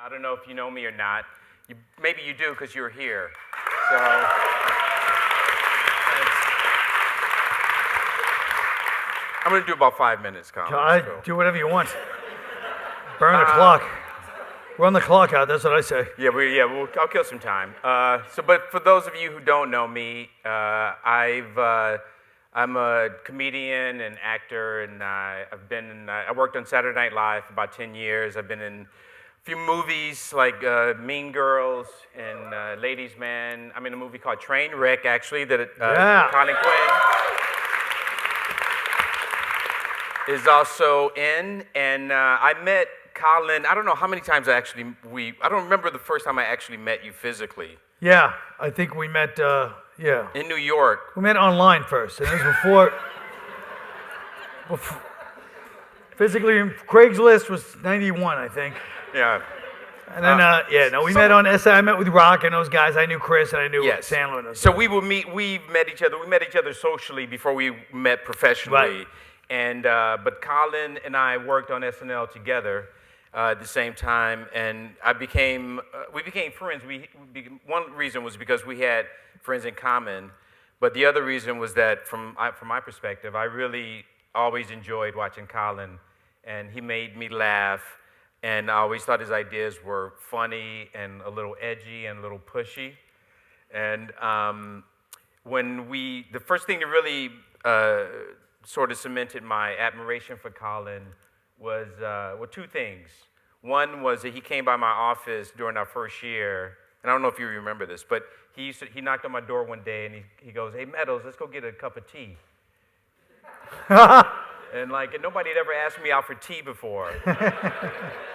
I don't know if you know me or not. Maybe you do because you're here. So, I'm going to do about 5 minutes, Colin. Do whatever you want. Burn the clock. Run the clock out, that's what I say. I'll kill some time. But for those of you who don't know me, I'm a comedian and actor, and I worked on Saturday Night Live for about 10 years. I've been in a few movies like Mean Girls and Ladies Man. I'm in a movie called Trainwreck, actually, that Colin Quinn is also in. And I met Colin, I don't know how many times I don't remember the first time I actually met you physically. Yeah, I think we met, in New York. We met online first, and it was before physically, Craigslist was 91, I think. Yeah. And then, we met on SI. I met with Rock and those guys. I knew Chris and I knew Sandler. And those so guys. we met each other. We met each other socially before we met professionally. Right. And but Colin and I worked on SNL together at the same time, and we became friends. One reason was because we had friends in common, but the other reason was that from my perspective, I really always enjoyed watching Colin, and he made me laugh. And I always thought his ideas were funny and a little edgy and a little pushy. And the first thing that really sort of cemented my admiration for Colin was two things. One was that he came by my office during our first year, and I don't know if you remember this, but he knocked on my door one day and he goes, "Hey, Meadows, let's go get a cup of tea." And nobody had ever asked me out for tea before.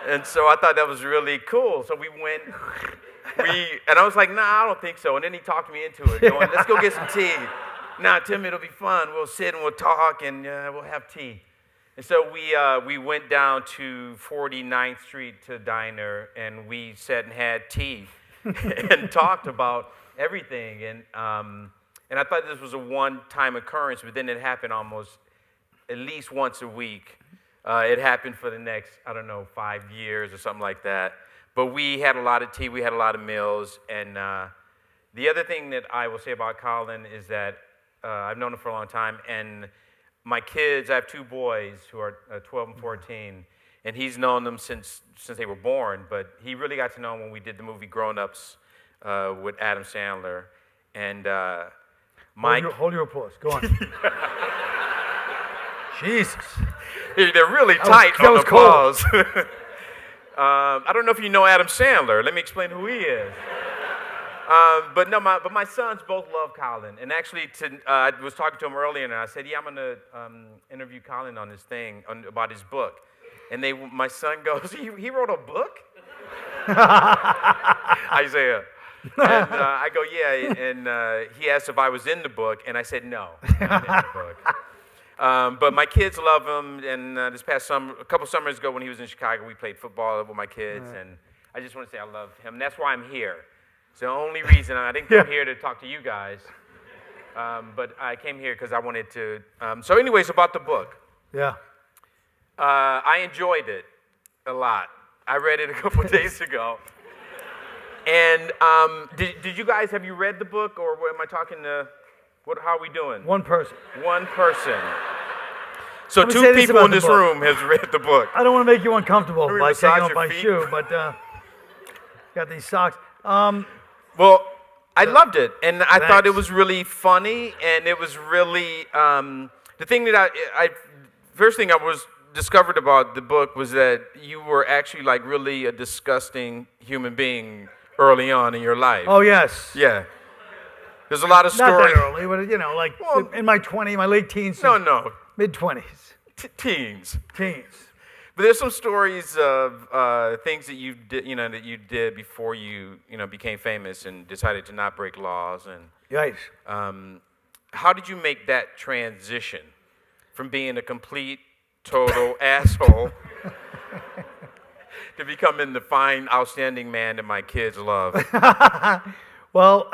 And so I thought that was really cool. So we went, and I was like, "Nah, I don't think so." And then he talked me into it, going, "Let's go get some tea." "Nah, Tim, it'll be fun. We'll sit and we'll talk and we'll have tea." And so we went down to 49th Street to a diner, and we sat and had tea and talked about everything. And I thought this was a one-time occurrence, but then it happened almost at least once a week. It happened for the next, 5 years or something like that. But we had a lot of tea, we had a lot of meals. And the other thing that I will say about Colin is that I've known him for a long time. And my kids, I have two boys who are 12 and 14. And he's known them since they were born. But he really got to know them when we did the movie Grown Ups with Adam Sandler. And Hold your applause. Go on. Jesus. They're really tight on the applause. I don't know if you know Adam Sandler. Let me explain who he is. But my sons both love Colin. And actually, I was talking to him earlier, and I said, "Yeah, I'm going to interview Colin on this thing, about his book." And my son goes, "He wrote a book?" Isaiah. And I go, "Yeah." And he asked if I was in the book, and I said, "No, I'm not in the book." But my kids love him, and this past summer, a couple summers ago when he was in Chicago, we played football with my kids, and I just want to say I love him. That's why I'm here. It's the only reason. I didn't come here to talk to you guys, but I came here because I wanted to. So anyways, about the book. Yeah. I enjoyed it a lot. I read it a couple days ago. And did you guys, have you read the book, or am I talking to... How are we doing? One person. One person. So two people in this room has read the book. I don't want to make you uncomfortable by taking off my feet? shoe, but got these socks. Well, I loved it, and I thought it was really funny, and it was really the thing that first thing I was discovered about the book was that you were actually really a disgusting human being early on in your life. Oh yes. Yeah. There's a lot of stories. Not that early, but in my late teens. No. Mid-20s. Teens. Teens. But there's some stories of things that you did before you became famous and decided to not break laws. And Yikes. How did you make that transition from being a complete, total asshole to becoming the fine, outstanding man that my kids love? Well,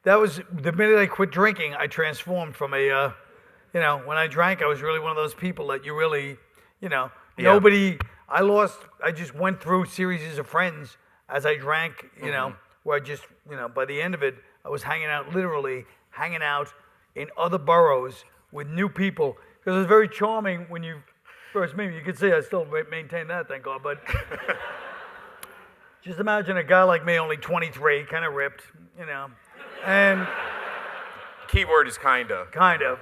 that was the minute I quit drinking. I transformed from when I drank, I was really one of those people that you really, nobody. I just went through series of friends as I drank, you know, where I just, you know, by the end of it, I was literally hanging out in other boroughs with new people. Because it was very charming when you first meet me. You can see I still maintain that, thank God. But just imagine a guy like me, only 23, kind of ripped, you know. And keyword is kind of. Kind of.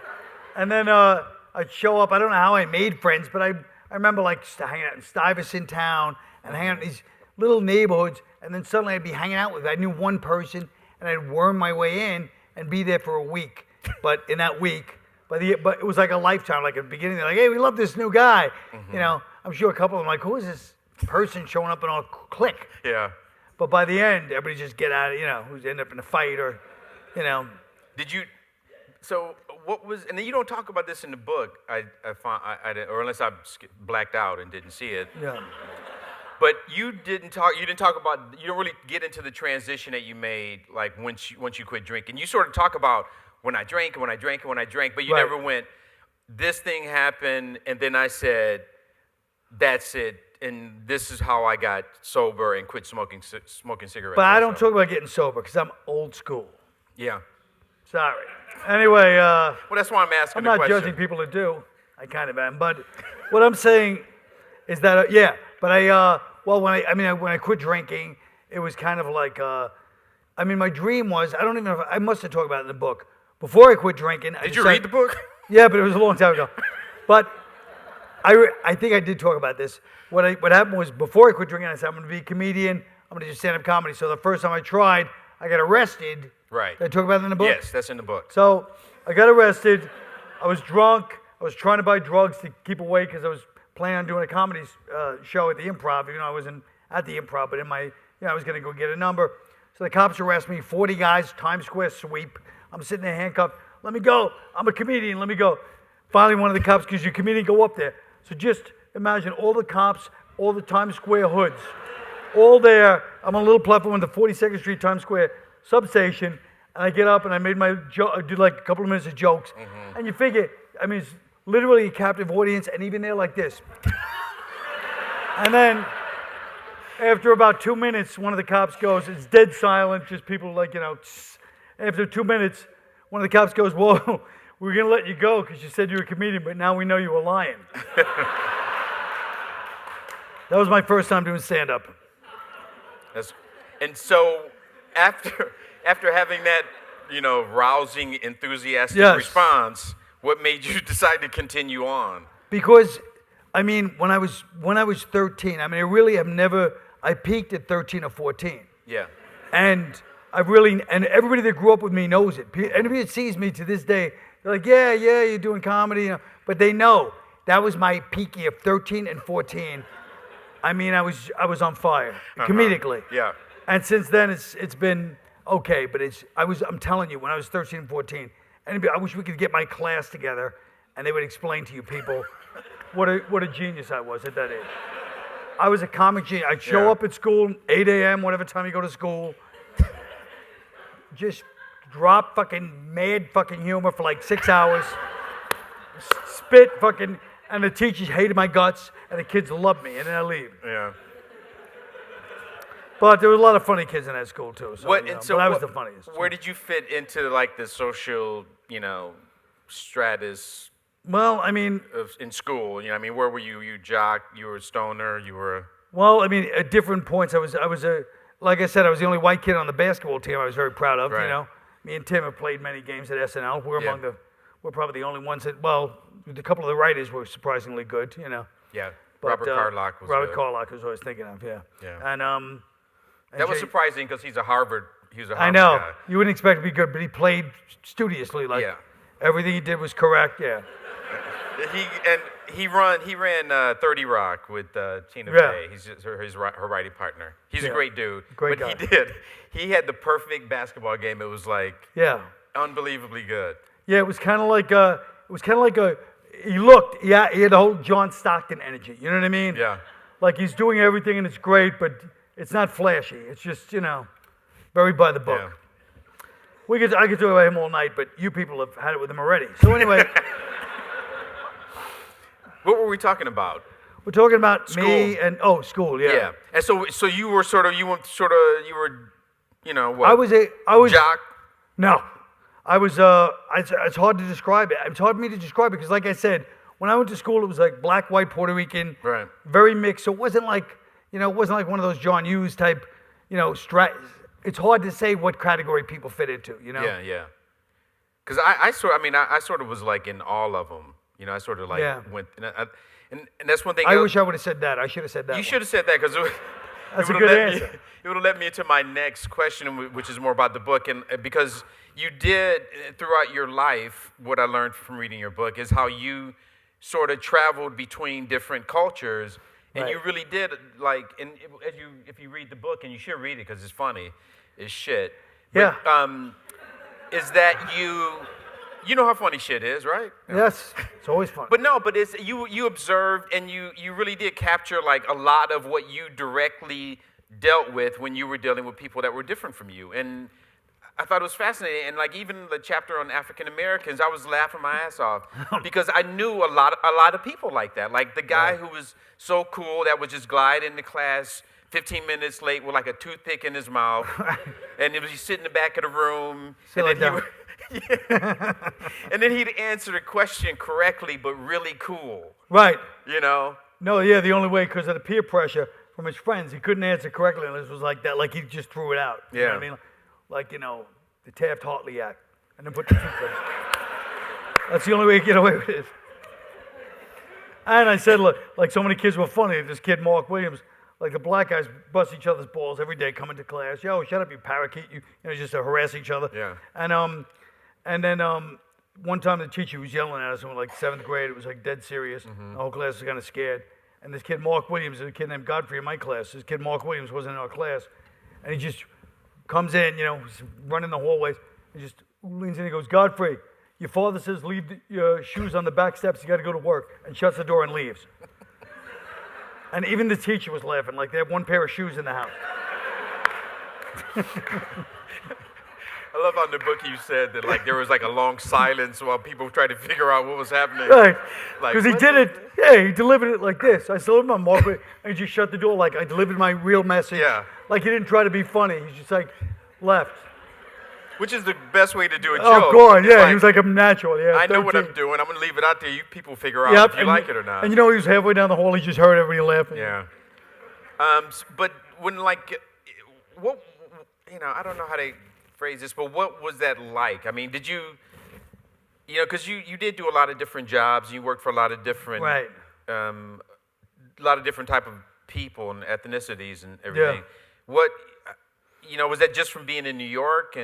And then I'd show up. I don't know how I made friends, but I remember like hanging out in Stuyvesant Town and hanging out in these little neighborhoods. And then suddenly I'd be hanging out with, I knew one person, and I'd worm my way in and be there for a week. But in that week, but it was like a lifetime. Like at the beginning, they're like, hey, we love this new guy. You know, I'm sure a couple of them like, who is this person showing up in our clique? Yeah. But by the end, everybody just get out of, you know, who's end up in a fight or, you know. So what was, and then you don't talk about this in the book, I found, or unless I blacked out and didn't see it. Yeah. But you didn't talk about, you don't really get into the transition that you made, like once you quit drinking. You sort of talk about when I drank, but you never went, this thing happened, and then I said, that's it, and this is how I got sober and quit smoking cigarettes. But I don't talk about getting sober because I'm old school. Yeah. Sorry. Anyway. Well, that's why I'm asking the question. I'm not judging people that do. I kind of am. But what I'm saying is that, yeah. But when I quit drinking, it was kind of like, my dream was, I don't even know if, I must have talked about it in the book. Before I quit drinking. Did you read the book? Yeah, but it was a long time ago. But I think I did talk about this. What happened was, before I quit drinking, I said, I'm going to be a comedian. I'm going to do stand-up comedy. So the first time I tried, I got arrested. Right. Did I talk about that in the book? Yes, that's in the book. So I got arrested. I was drunk. I was trying to buy drugs to keep awake because I was planning on doing a comedy show at the Improv. You know, I wasn't at the Improv, but I was going to go get a number. So the cops arrest me. 40 guys, Times Square sweep. I'm sitting there handcuffed. Let me go. I'm a comedian. Let me go. Finally, one of the cops, because you're a comedian, go up there. So just imagine all the cops, all the Times Square hoods, all there. I'm on a little platform on the 42nd Street Times Square substation, and I get up and I made my joke. I did like a couple of minutes of jokes, and you figure, it's literally a captive audience, and even they're like this. And then after about 2 minutes, one of the cops goes, it's dead silent, just people like, tss. After 2 minutes, one of the cops goes, whoa, we're going to let you go because you said you were a comedian, but now we know you were lying. That was my first time doing stand-up. And so after having that, rousing, enthusiastic response, what made you decide to continue on? Because, when I was 13, I peaked at 13 or 14. Yeah. And and everybody that grew up with me knows it. Anybody that sees me to this day, they're like, yeah, you're doing comedy, but they know that was my peak year, 13 and 14. I was on fire, comedically. Yeah. And since then, it's been okay, but I'm telling you, when I was 13 and 14, I wish we could get my class together, and they would explain to you people what a genius I was at that age. I was a comic genius. I'd show up at school, 8 a.m., whatever time you go to school, just drop fucking mad fucking humor for like 6 hours, spit fucking, and the teachers hated my guts, and the kids loved me, and then I leave. Yeah. But there were a lot of funny kids in that school too. So, but I was the funniest. Where did you fit into like the social, stratus? Well, in school, where were you? You jock? You were a stoner? You were? Well, at different points, I was like I said, I was the only white kid on the basketball team. I was very proud of. Right. Me and Tim have played many games at SNL. We're probably the only ones that. Well, a couple of the writers were surprisingly good. Yeah. But, Robert Carlock was. Robert Carlock was always thinking of. Yeah. Yeah. And that was surprising because he's a Harvard. He was a I Harvard know. guy. You wouldn't expect to be good, but he played studiously. Like everything he did was correct. Yeah. He ran 30 Rock with Tina Fey. He's her writing partner. He's a great dude. Great guy. But he had the perfect basketball game. It was like unbelievably good. Yeah, it was kind of like he had the whole John Stockton energy. You know what I mean? Yeah. Like he's doing everything and it's great, but it's not flashy. It's just, very by the book. Yeah. I could talk about him all night, but you people have had it with him already. So anyway. What were we talking about? We're talking about School. me and school. Yeah. Yeah. And so you were you know what? I was jock. No, I was. It's hard to describe it. It's hard for me to describe it because, like I said, when I went to school, it was like black, white, Puerto Rican, Right. very mixed. So it wasn't like it wasn't like one of those John Hughes type, It's hard to say what category people fit into. Yeah, yeah. Because I sort of was like in all of them. I sort of like went, and that's one thing. I wish I would have said that. I should have said that. You should have said that because that's a good answer. It would have led me into my next question, which is more about the book, and because you did throughout your life, what I learned from reading your book is how you sort of traveled between different cultures, and you really did like. And if you read the book, and you should read it because it's funny, it's shit. But, Yeah. Is that you know how funny shit is, right? Yes, it's always fun. But it's you observed and you really did capture like a lot of what you directly dealt with when you were dealing with people that were different from you. And I thought it was fascinating. And like even the chapter on African Americans, I was laughing my ass off because I knew a lot of people like that. Like the guy who was so cool that would just glide into class 15 minutes late with like a toothpick in his mouth, and he'd sit in the back of the room, and then he'd answer the question correctly, but really cool. Right. No, yeah, the only way, because of the peer pressure from his friends, he couldn't answer correctly unless it was like that, like he just threw it out. You know what I mean? Like, the Taft-Hartley Act, and then put the toothpick. That's the only way to get away with it. And I said, look, like so many kids were funny. This kid, Mark Williams, like the black guys bust each other's balls every day coming to class. Yo, shut up, you parakeet. Just to harass each other. Yeah. And then one time the teacher was yelling at us in like 7th grade. It was like dead serious. The whole class was kind of scared. And this kid, Mark Williams, there's a kid named Godfrey in my class. This kid, Mark Williams, wasn't in our class. And he just comes in, he's running the hallways. He just leans in and goes, Godfrey, your father says leave your shoes on the back steps. You got to go to work. And shuts the door and leaves. And even the teacher was laughing, like they had one pair of shoes in the house. I love how in the book you said that like there was like a long silence while people tried to figure out what was happening. Right. Like, because he did it, he delivered it like this. I saw him on Margaret, and he just shut the door like I delivered my real message. Yeah. Like he didn't try to be funny. He just like left. Which is the best way to do a joke. Oh, God, yeah. He was like, I'm natural, yeah. I know what I'm doing. I'm going to leave it out there. You people figure out if you like it or not. And he was halfway down the hall. He just heard everybody laughing. Yeah. But when like, what, I don't know how to phrase this, but what was that like? I mean, did you, because you did do a lot of different jobs. You worked for a lot of different, right. A lot of different type of people and ethnicities and everything. Yeah. What, was that just from being in New York,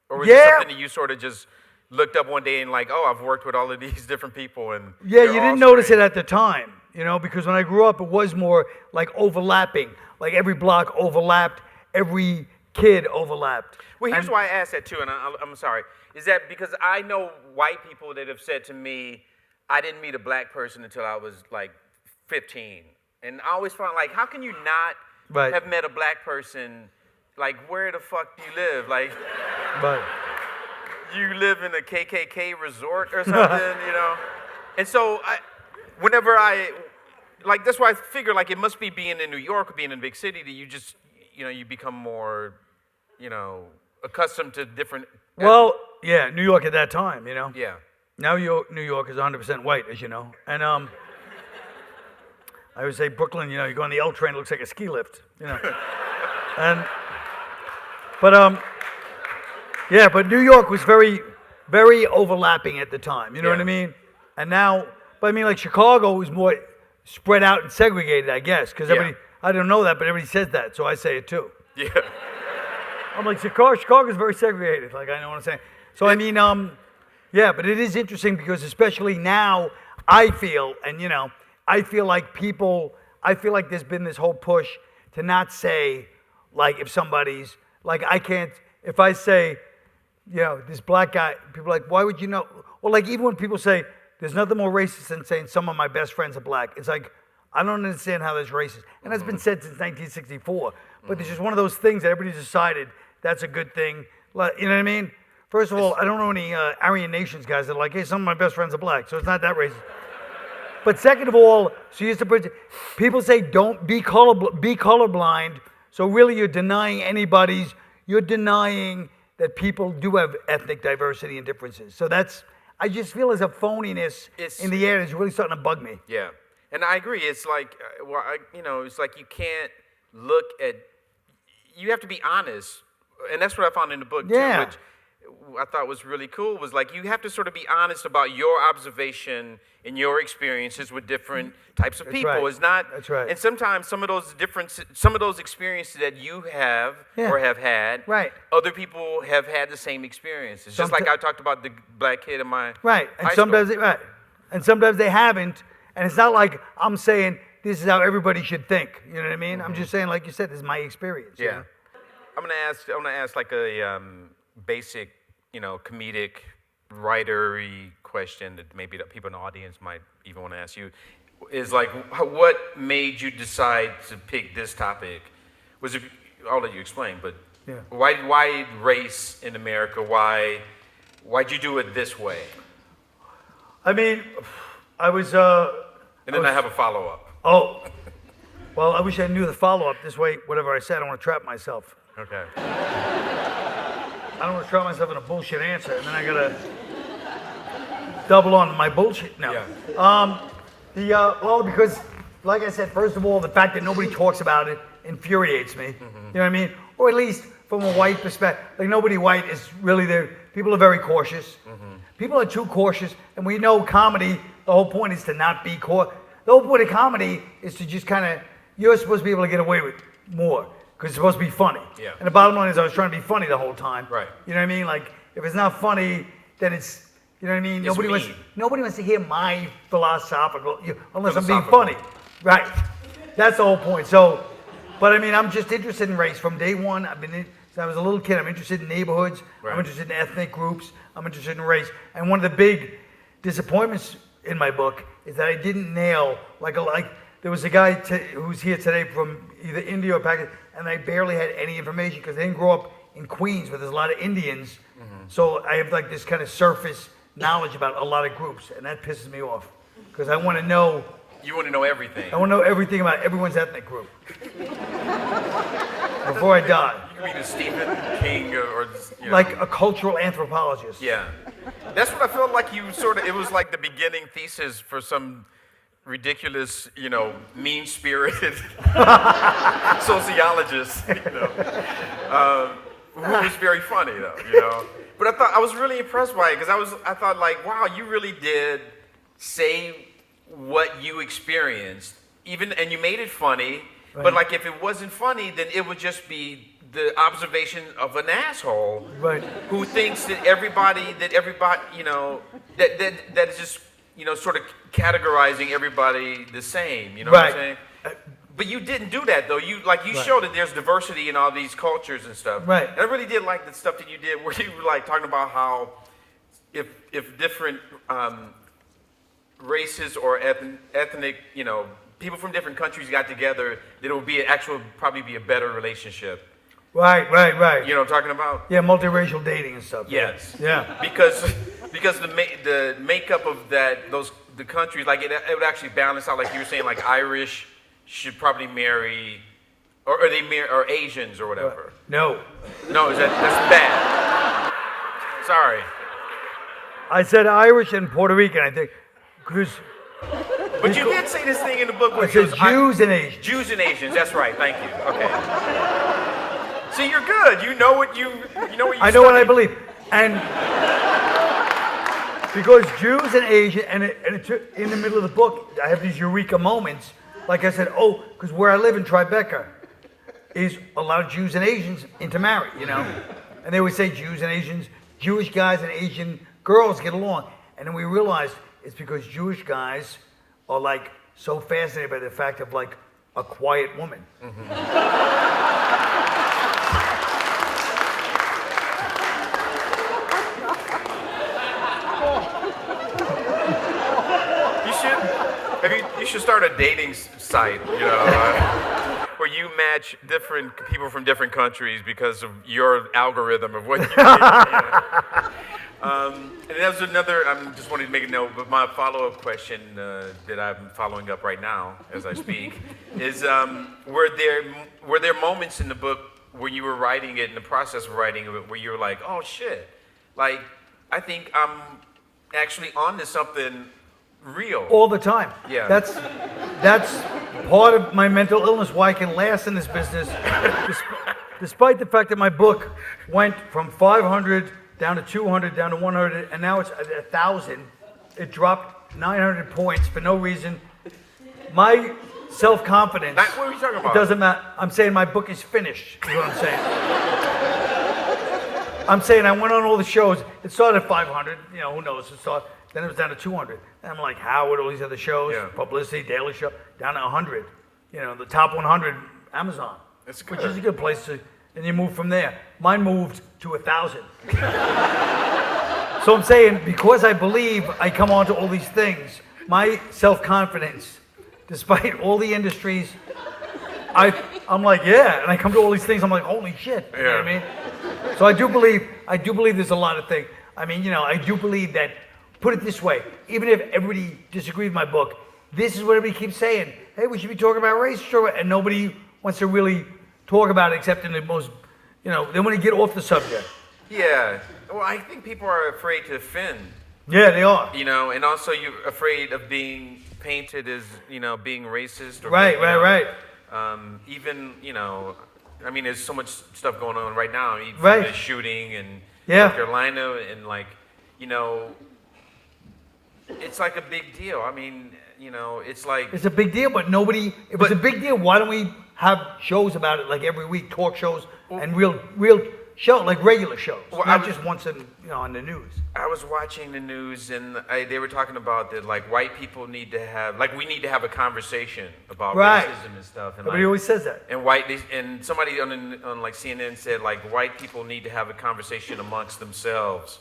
or was it something that you sort of just looked up one day and like, oh, I've worked with all of these different people and you didn't notice it at the time, because when I grew up, it was more like overlapping, like every block overlapped, every kid overlapped. Well, here's why I asked that too, and I'm sorry, is that because I know white people that have said to me, I didn't meet a black person until I was like 15, and I always found like, how can you not have met a black person? Like, where the fuck do you live? Like, you live in a KKK resort or something, And so, whenever that's why I figure, like, it must be being in New York or being in a big city that you just, you become more, accustomed to different. Well, yeah, New York at that time, Yeah. Now New York is 100% white, as you know. And I would say Brooklyn, you go on the L train, it looks like a ski lift, But New York was very, very overlapping at the time. You know what I mean? And now, but I mean, like Chicago was more spread out and segregated, I guess, because everybody, I don't know that, but everybody says that, so I say it too. Yeah. I'm like, Chicago's very segregated, like I know what I'm saying. So I mean, but it is interesting because especially now, I feel, and I feel like there's been this whole push to not say, like, if somebody's, like, I can't, if I say, this black guy, people are like, why would you know? Or like, even when people say, there's nothing more racist than saying some of my best friends are black. It's like, I don't understand how that's racist. And that's been said since 1964. But it's just one of those things that everybody's decided that's a good thing. You know what I mean? First of all, I don't know any Aryan Nations guys that are like, hey, some of my best friends are black. So it's not that racist. But second of all, so here's the people say don't be colorblind. So really, you're denying you're denying that people do have ethnic diversity and differences. So I just feel as a phoniness in the air is really starting to bug me. Yeah, and I agree. It's like, it's like you can't look at. You have to be honest, and that's what I found in the book too, which I thought was really cool. Was like you have to sort of be honest about your observation and your experiences with different types of people. Right. It's not. That's right. And sometimes some of those experiences that you have or have had, other people have had the same experiences. Just like I talked about the black kid in my and sometimes they haven't. And it's not like I'm saying this is how everybody should think. You know what I mean? I'm just saying, like you said, this is my experience. Yeah. You know? I'm gonna ask like a basic, comedic, writery question that maybe the people in the audience might even want to ask you. Is like, what made you decide to pick this topic? I'll let you explain, but why race in America? Why'd you do it this way? I mean, I was. And then I have a follow-up. Oh, well, I wish I knew the follow-up. This way, whatever I said, I don't want to trap myself. Okay. I don't want to trap myself in a bullshit answer, and then I gotta double on my bullshit. No. Yeah. Well, because, like I said, first of all, the fact that nobody talks about it infuriates me. You know what I mean? Or at least from a white perspective, like nobody white is really there. People are very cautious. People are too cautious, and we know comedy. The whole point is to not be caught. The whole point of comedy is to just kind of, you're supposed to be able to get away with more because it's supposed to be funny. Yeah. And the bottom line is I was trying to be funny the whole time. Right. You know what I mean? Like, if it's not funny, then it's, you know what I mean? Nobody wants to hear my philosophical, unless I'm being funny. Right. That's the whole point. So, but I mean, I'm just interested in race from day one. Since I was a little kid, I'm interested in neighborhoods. Right. I'm interested in ethnic groups. I'm interested in race. And one of the big disappointments in my book is that I didn't nail, like there was a guy who's here today from either India or Pakistan, and I barely had any information because they didn't grow up in Queens where there's a lot of Indians. So I have like this kind of surface knowledge about a lot of groups, and that pisses me off because I want to know. You want to know everything. I want to know everything about everyone's ethnic group before I die. You could be the Stephen King or like a cultural anthropologist. Yeah. That's what I felt like it was like the beginning thesis for some ridiculous, mean-spirited sociologist, who was very funny though, But I was really impressed by it because I thought like, wow, you really did say what you experienced, and you made it funny. Right. But like, if it wasn't funny, then it would just be the observation of an asshole, right, who thinks that everybody, that is just, sort of categorizing everybody the same. You know what I'm saying? But you didn't do that though. You showed that there's diversity in all these cultures and stuff. Right. And I really did like the stuff that you did, where you were like talking about how if different races or ethnic, people from different countries got together, then it would be probably be a better relationship. Right. You know what I'm talking about? Yeah, multiracial dating and stuff. Yes. Yeah. Because the makeup of the countries, like it would actually balance out, like you were saying, like Irish should probably marry, or Asians or whatever. No, that's bad. Sorry. I said Irish and Puerto Rican, I think, because. But you did say this thing in the book where it says Jews and Asians. Jews and Asians. That's right. Thank you. Okay. See, you're good. You know what you I know what I believe, and because Jews and Asians, and in the middle of the book, I have these eureka moments. Like I said, because where I live in Tribeca is a lot of Jews and Asians intermarry, and they would say Jews and Asians, Jewish guys and Asian girls get along, and then we realized it's because Jewish guys are like so fascinated by the fact of like a quiet woman. You should start a dating site, where you match different people from different countries because of your algorithm of what you think. And that was another, I just wanted to make a note, but my follow-up question that I'm following up right now as I speak is, were there moments in the book where you were writing it, in the process of writing it, where you were like, oh shit, like, I think I'm actually onto something real? All the time. Yeah. That's part of my mental illness, why I can last in this business, despite the fact that my book went from 500 down to 200, down to 100, and now it's at 1,000. It dropped 900 points for no reason. My self-confidence. What are you talking about? It doesn't matter. I'm saying my book is finished, is what I'm saying. I'm saying I went on all the shows. It started at 500, who knows, then it was down to 200. And I'm like, Howard, all these other shows, Publicity, Daily Show, down to 100. The top 100, Amazon. That's good. Which is a good place to, and you move from there. Mine moved to 1,000. So I'm saying, because I believe I come onto all these things, my self-confidence, despite all the industries, I'm like, yeah, and I come to all these things, I'm like, holy shit, you know what I mean? So I do believe there's a lot of things. I mean, I do believe that, put it this way, even if everybody disagrees with my book, this is what everybody keeps saying, hey, we should be talking about race, and nobody wants to really talk about it except in the most, they want to get off the subject. Yeah, well, I think people are afraid to offend. Yeah, they are. And also you're afraid of being painted as, being racist. Or right. Even, I mean, there's so much stuff going on right now. Even the shooting in North Carolina and it's like a big deal. I mean, it's like... It's a big deal, but nobody... If it's a big deal, why don't we have shows about it like every week, talk shows, and real show, like regular shows, not just once on the news. I was watching the news and they were talking about that, like, white people need to have, like, we need to have a conversation about racism and stuff. And everybody always says that. And somebody on like CNN said, like, white people need to have a conversation amongst themselves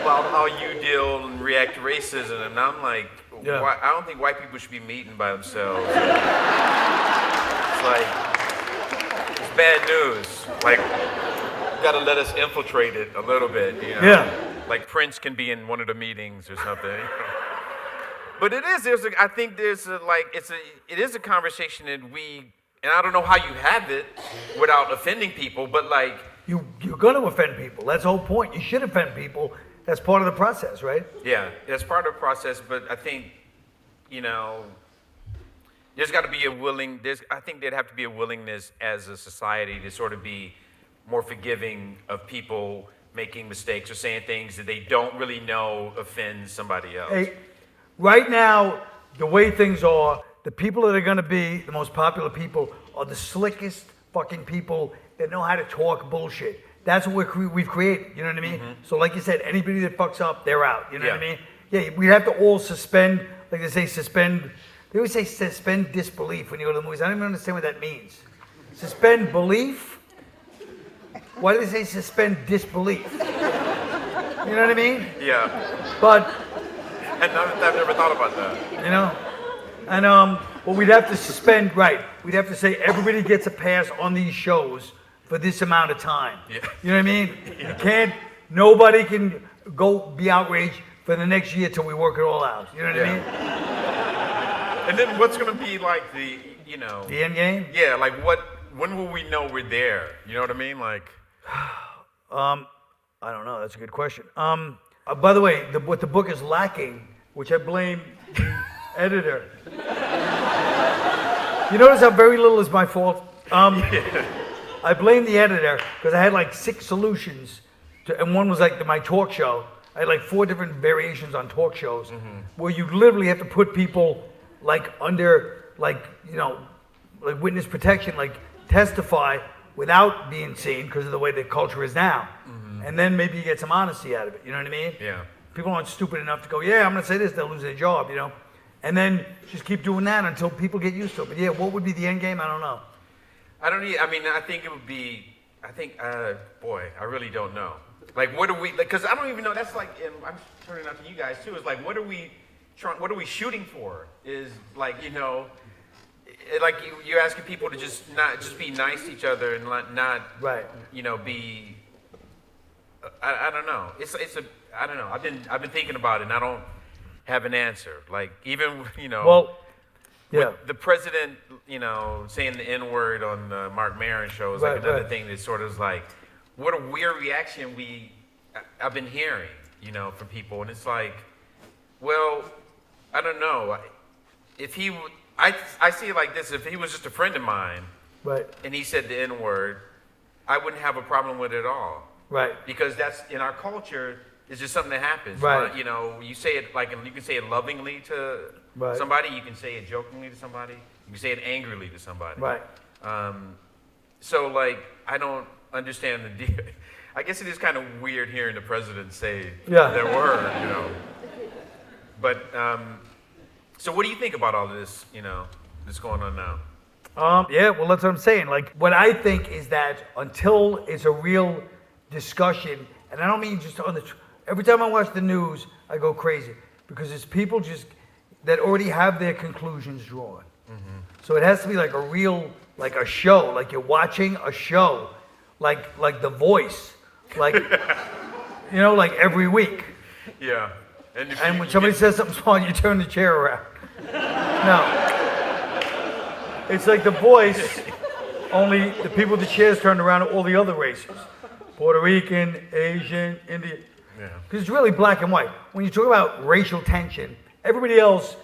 about how you deal and react to racism. And I'm like, I don't think white people should be meeting by themselves. It's like, it's bad news. Like, you gotta let us infiltrate it a little bit, Yeah. Like Prince can be in one of the meetings or something. But it is. I think it is a conversation that and I don't know how you have it without offending people, but like. You're gonna offend people. That's the whole point. You should offend people. That's part of the process, right? Yeah, that's part of the process, but I think, there's got to be I think there'd have to be a willingness as a society to sort of be more forgiving of people making mistakes or saying things that they don't really know offend somebody else. Hey, right now, the way things are, the people that are going to be the most popular people are the slickest fucking people that know how to talk bullshit. That's what we've created, you know what I mean? Mm-hmm. So like you said, anybody that fucks up, they're out, you know what I mean? Yeah, we have to all suspend, like they say, they always say suspend disbelief when you go to the movies. I don't even understand what that means. Suspend belief? Why do they say suspend disbelief? You know what I mean? Yeah. But... And I've never thought about that. And well, we'd have to suspend, we'd have to say everybody gets a pass on these shows for this amount of time. Yeah. You know what I mean? Yeah. Nobody can go be outraged for the next year till we work it all out. You know what I mean? And then what's going to be like the end game? Yeah, like when will we know we're there? You know what I mean? Like... I don't know. That's a good question. By the way, what the book is lacking, which I blame the editor. You notice how very little is my fault? I blame the editor because I had like 6 solutions, and one was like my talk show. I had like 4 different variations on talk shows, where you literally have to put people like under like witness protection, like testify without being seen because of the way the culture is now. And then maybe you get some honesty out of it, you know what I mean? Yeah. People aren't stupid enough to go, yeah, I'm going to say this, they'll lose their job, And then just keep doing that until people get used to it. But yeah, what would be the end game? I don't know. I think it would be, boy, I really don't know. Like, what do we, because I don't even know, that's like, I'm turning out to you guys too, is like, what are we shooting for? Is like, like you're asking people to just be nice to each other and not right. Be I don't know. I don't know. I've been thinking about it, and I don't have an answer. Like even Well, yeah. with the president, saying the N-word on the Mark Maron show is like another thing that sort of is like, what a weird reaction I've been hearing, from people, and it's like, well, I don't know. If he, I see it like this: if he was just a friend of mine, Right. and he said the N-word, I wouldn't have a problem with it at all. Right. Because that's in our culture. It's just something that happens. Right. You say it you can say it lovingly to somebody. You can say it jokingly to somebody. You can say it angrily to somebody. Right. So I don't understand the deal. I guess it is kind of weird hearing the president say their word. But so what do you think about all this? That's going on now. Yeah, well, that's what I'm saying. Like, what I think is that until it's a real discussion, and I don't mean just every time I watch the news, I go crazy because it's people that already have their conclusions drawn. Mm-hmm. So it has to be like a real, like a show, like you're watching a show, like The Voice, like, like every week. Yeah. And when somebody says something's wrong, you turn the chair around. No. It's like The Voice, only the people with the chairs turned around to all the other races. Puerto Rican, Asian, Indian. Yeah. Because it's really black and white. When you talk about racial tension, everybody else,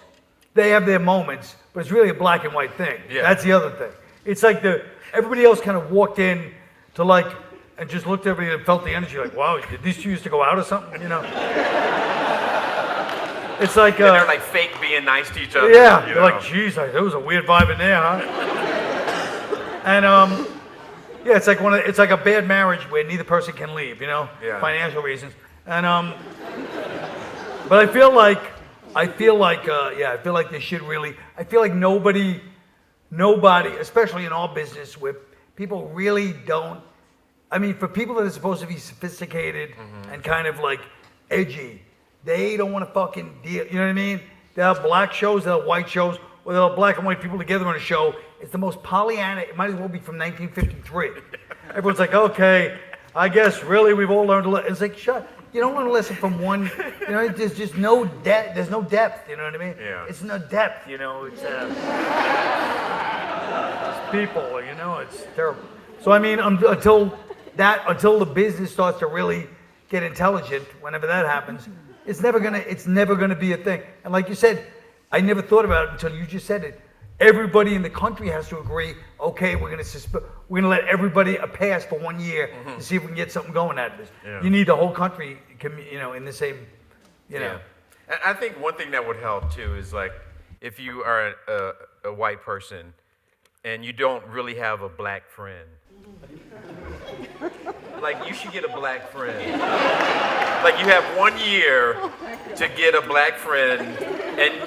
they have their moments, but it's really a black and white thing. Yeah. That's the other thing. It's like everybody else kind of walked in to and just looked at everybody and felt the energy like, wow, did these two used to go out or something, It's like they're like fake being nice to each other. Yeah, they're like, geez, there was a weird vibe in there, huh? And it's like it's like a bad marriage where neither person can leave, financial reasons. And but I feel like they should really. I feel like nobody, especially in our business, where people really don't. I mean, for people that are supposed to be sophisticated and kind of like edgy. They don't want to fucking deal. You know what I mean? They'll have black shows, they'll have white shows, or they'll have black and white people together on a show. It's the most Pollyanna. It might as well be from 1953. Everyone's like, okay, I guess really we've all learned a lesson. It's like, shut. You don't learn a lesson from one. There's just no depth. There's no depth. You know what I mean? Yeah. It's no depth. It's people. It's terrible. So I mean, until the business starts to really get intelligent, whenever that happens. It's never gonna be a thing. And like you said, I never thought about it until you just said it. Everybody in the country has to agree. Okay, we're gonna let everybody a pass for 1 year to see if we can get something going out of this. Yeah. You need the whole country, in the same, Yeah. And I think one thing that would help too is like if you are a white person and you don't really have a black friend. Like, you should get a black friend. Like, you have 1 year to get a black friend, and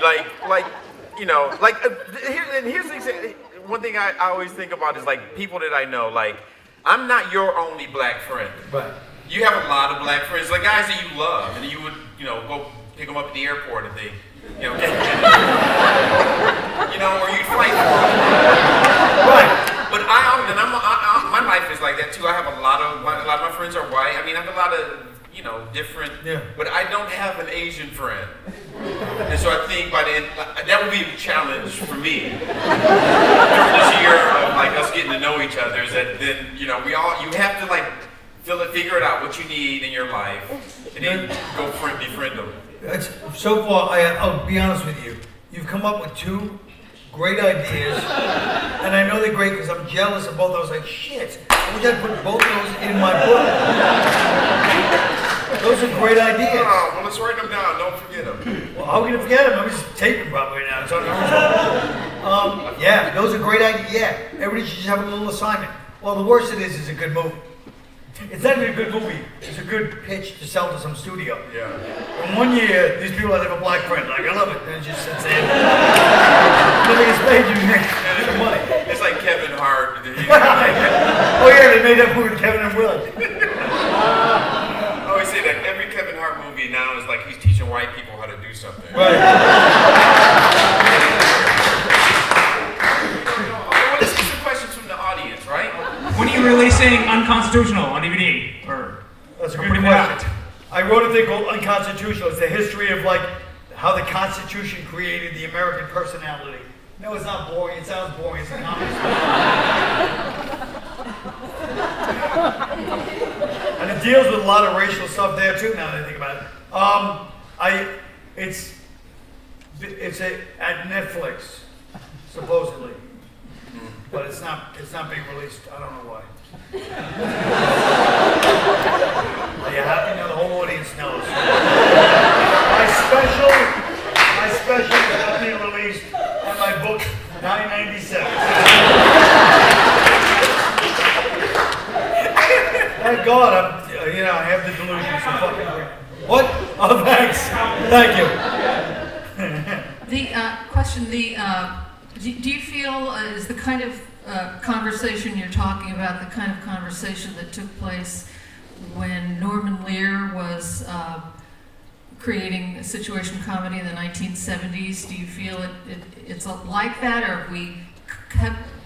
here's the thing. One thing I always think about is like people that I know. Like, I'm not your only black friend. Right. You have a lot of black friends, like guys that you love, and you would, go pick them up at the airport if they, or you'd fight for them. Right. But my life is like that too. I have a lot of my friends are white. I mean, I have a lot of different. Yeah. But I don't have an Asian friend, and so I think by the end that would be a challenge for me during this year of like us getting to know each other. Is that then you have to figure it out what you need in your life, and then go befriend them. So far, I'll be honest with you. You've come up with two great ideas, and I know they're great because I'm jealous of both. I was like, shit, I wish I'd put both of those in my book. Those are great ideas. Oh, well, let's write them down. Don't forget them. Well, how are we gonna forget them? I'm just taping probably now. It's on the original. Yeah, those are great ideas. Yeah, everybody should just have a little assignment. Well, the worst it is a good movie. It's not even a good movie. It's a good pitch to sell to some studio. Yeah. In 1 year, these people have a black friend. Like, I love it. And it just sits there. Nothing gets paid. You make some money. It's like Kevin Hart. Oh yeah, they made that movie with Kevin and Will. I always say that every Kevin Hart movie now is like he's teaching white people how to do something. Right. Well, let's get some questions from the audience, right? When are you releasing Unconstitutional on DVD? Or That's That's a good question. I wrote a thing called Unconstitutional. It's the history of like how the Constitution created the American personality. No, it's not boring. It sounds boring. It's a comedy. And it deals with a lot of racial stuff there too. Now that I think about it, it's at Netflix supposedly, but it's not being released. I don't know why. Are you happy now? The whole audience knows. My special is not being released, and my book, $9.97. Thank God, I have the delusion. So fucking great. What? Oh, thanks. Thank you. The question, do you feel is the kind of conversation you're talking about the kind of conversation that took place when Norman Lear was creating a situation comedy in the 1970s? Do you feel it's like that, or have we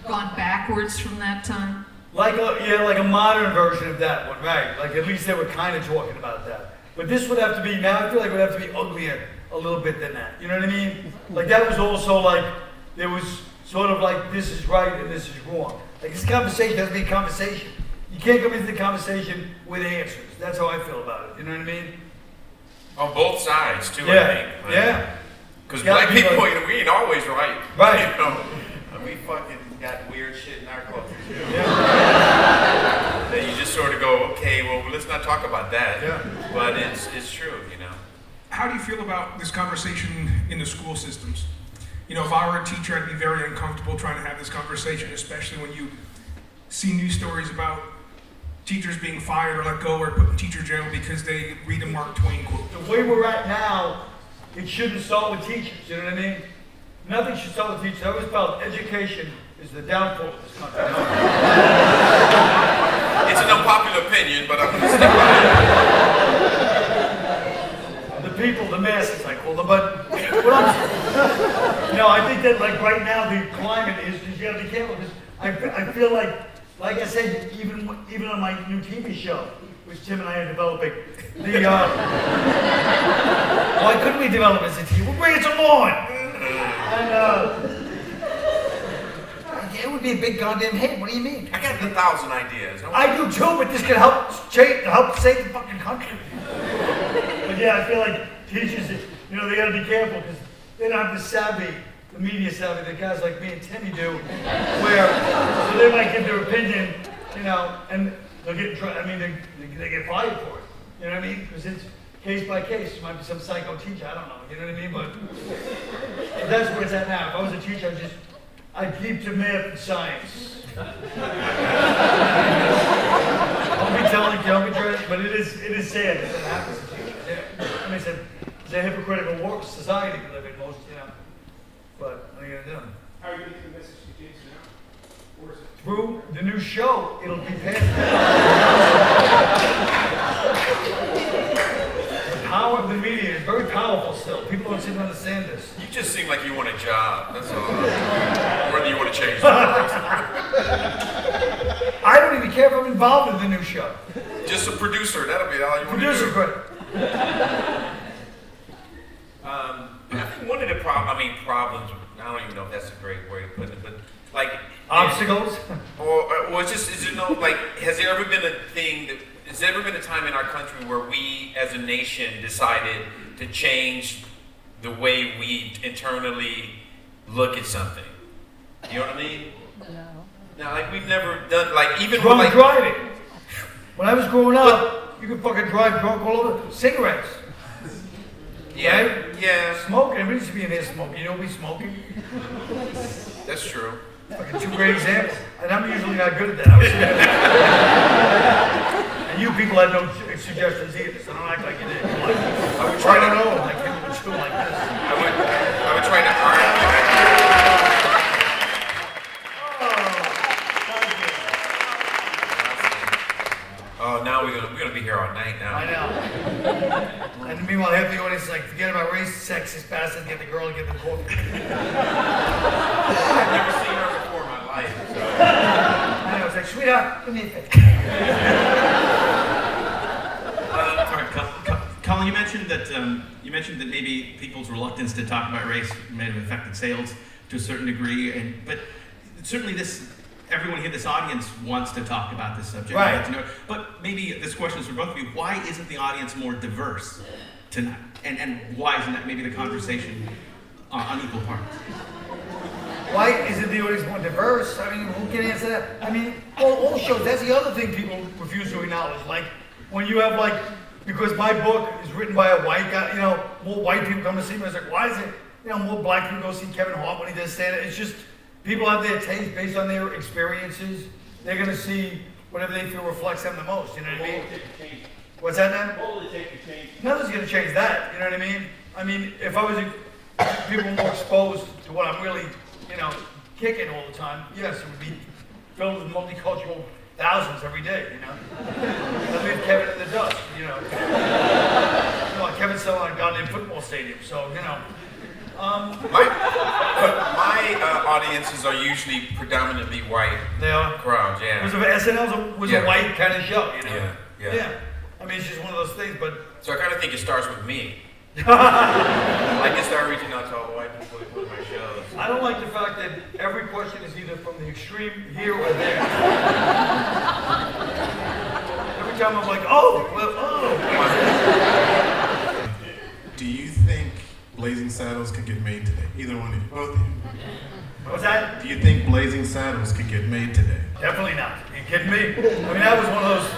gone backwards from that time? Like a modern version of that one, right? Like at least they were kind of talking about that. But this would have to be, now I feel like it would have to be uglier a little bit than that. You know what I mean? Like that was also like, there was sort of like this is right and this is wrong. Like this conversation has to be a conversation. You can't come into the conversation with answers. That's how I feel about it. You know what I mean? On both sides too, Yeah. I think. Like, Yeah. Because black people, we ain't always right. Right. You know? We fucking got weird shit in our culture too. Yeah. That you just sort of go, okay, well, let's not talk about that. Yeah. But it's true, you know. How do you feel about this conversation in the school systems? You know, if I were a teacher, I'd be very uncomfortable trying to have this conversation, especially when you see news stories about teachers being fired or let go or put in teacher jail because they read a Mark Twain quote. The way we're at now, it shouldn't start with teachers, you know what I mean? Nothing should start with teachers. I always felt education is the downfall of this country. It's an unpopular opinion, but I'm gonna stick by it. The people, the masses, I call them, but what I'm, I think that like right now the climate is you gotta be careful because I feel like I said, even on my new TV show, which Tim and I are developing, why couldn't we develop as a team? We'll bring it to Lawn. And it would be a big goddamn hit. What do you mean? I got 1,000 ideas. I do too, but this could help save the fucking country. But yeah, I feel like teachers, they gotta be careful because they don't have the savvy, the media savvy that guys like me and Timmy do, where so they might give their opinion, and they'll get they get fired for it. You know what I mean? Because it's case by case. It might be some psycho teacher. I don't know. You know what I mean? But that's where it's at now. If I was a teacher, I'd keep to math and science. Don't be telling, but it is sad that happens to teachers. Yeah. I mean, it's a hypocritical work society we live in most, But what are you gonna do? How are you going to get the message to kids now? Or is it Through the new show, it'll be passed. The power of the media is very powerful still. People don't seem to understand this. You just seem like you want a job, that's all. Whether you want to change the world. I don't even care if I'm involved in the new show. Just a producer, that'll be all you want to do. Producer credit. I think one of the problems, I don't even know if that's a great way to put it, but like... Obstacles? Or it's just, has there ever been a time in our country where we as a nation decided to change the way we internally look at something? You know what I mean? No, we've never done, even Drunk driving. When I was growing up, you could fucking drive drunk all over. Cigarettes. Yeah, right? yeah. Smoking. Everybody should be in there smoking. You don't be smoking. That's true. Fucking two great examples. And I'm usually not good at that. And you people had no suggestions either, so don't act like you did. I would try to know. Like people would chew like this. I would try to argue. Oh, now we're gonna be here all night now. I know. And meanwhile, half the audience is like, forget about race, sexist bastard, get the girl, get the coffee. I've never seen her before in my life. So. I know, it's like, sweetheart, give me a fake. Colin, you mentioned that maybe people's reluctance to talk about race may have affected sales to a certain degree, but certainly everyone here, this audience wants to talk about this subject. Right. But maybe this question is for both of you. Why isn't the audience more diverse tonight? And why isn't that maybe the conversation on equal parts? Why isn't the audience more diverse? I mean, who can answer that? I mean, all shows, that's the other thing people refuse to acknowledge. Like, when you have because my book is written by a white guy, more white people come to see me. It's like, why is it, more black people go see Kevin Hart when he does stand-up? It's just, people have their taste based on their experiences. They're going to see whatever they feel reflects them the most, you know what I mean? What's that now? What will it take to change? Nothing's going to change that, you know what I mean? I mean, if I was people more exposed to what I'm really, kicking all the time, yes, it would be filled with multicultural thousands every day, I'd leave Kevin in the dust, Kevin's selling a goddamn football stadium, so, My audiences are usually predominantly white They are? crowds, yeah. Because SNL was a white kind of show, Yeah. I mean, it's just one of those things, but So I kind of think it starts with me. I can start reaching out to all the white people who put my shows. I don't like the fact that every question is either from the extreme here or there. Every time I'm like, oh. Do you think Blazing Saddles could get made today? Either one of you, both of you. What's that? Do you think Blazing Saddles could get made today? Definitely not. Are you kidding me? I mean, that was one of those,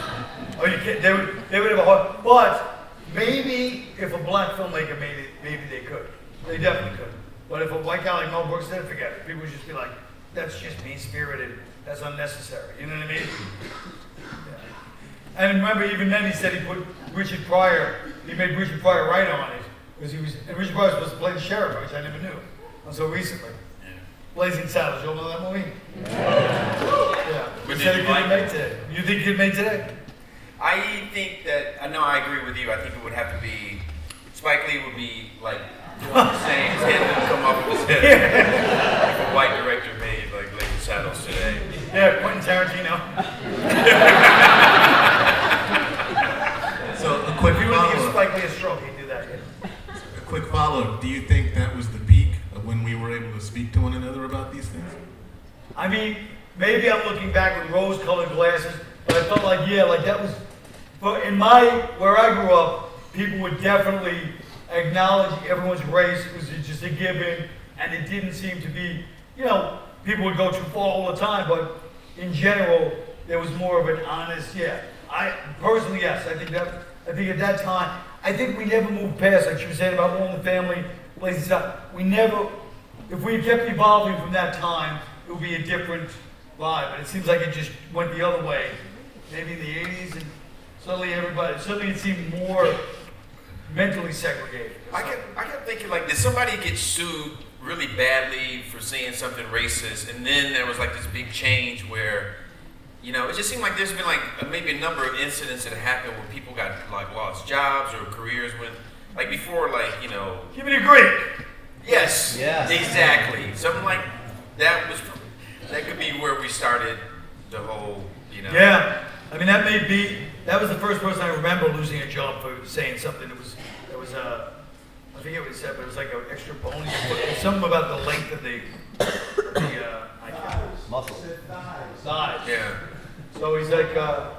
are you kidding? They would have a hard, but maybe if a black filmmaker made it, maybe they could. They definitely could. But if a white guy like Mel Brooks did, forget it. People would just be like, that's just mean-spirited. That's unnecessary. You know what I mean? Yeah. And remember, even then he said he put Richard Pryor, he made Richard Pryor write on it. Because Richard Pryor was supposed to play the sheriff, which I never knew until recently. Blazing Saddles, you all know that movie? Yeah. But He did said you it could like be made today. You think it could be made today? I think that, no, I agree with you. I think it would have to be, Spike Lee would be like doing the same, his head would come up with his head. If a white director made like Blazing Saddles today. Yeah, Quentin Tarantino. So a quick If you were to give follow-up. Spike Lee a stroke, he'd do that. A quick follow-up. Do you think that was the peak of when we were able to speak to one another about these things? I mean, maybe I'm looking back with rose-colored glasses, but I felt like, that was, but where I grew up, people would definitely acknowledge everyone's race. It was just a given, and it didn't seem to be, people would go too far all the time, but in general, there was more of an honest, I personally, yes, I think at that time, I think we never moved past, like she was saying about All in the Family, Blazing Saddles. We never, if we kept evolving from that time, it would be a different vibe. But it seems like it just went the other way. Maybe in the 80s, and suddenly it seemed more mentally segregated. I kept thinking, like, did somebody get sued really badly for saying something racist, and then there was like this big change where, it just seemed like there's been like maybe a number of incidents that happened where people got like lost jobs or careers when, like before, like, Give me the Greek. Yes. Yes. Exactly. Something like that could be where we started the whole, Yeah, I mean that was the first person I remember losing a job for saying something that was I forget what he said, but it was like an extra bonus. Something about the length of the Muscle. size. Yeah. So he's like, I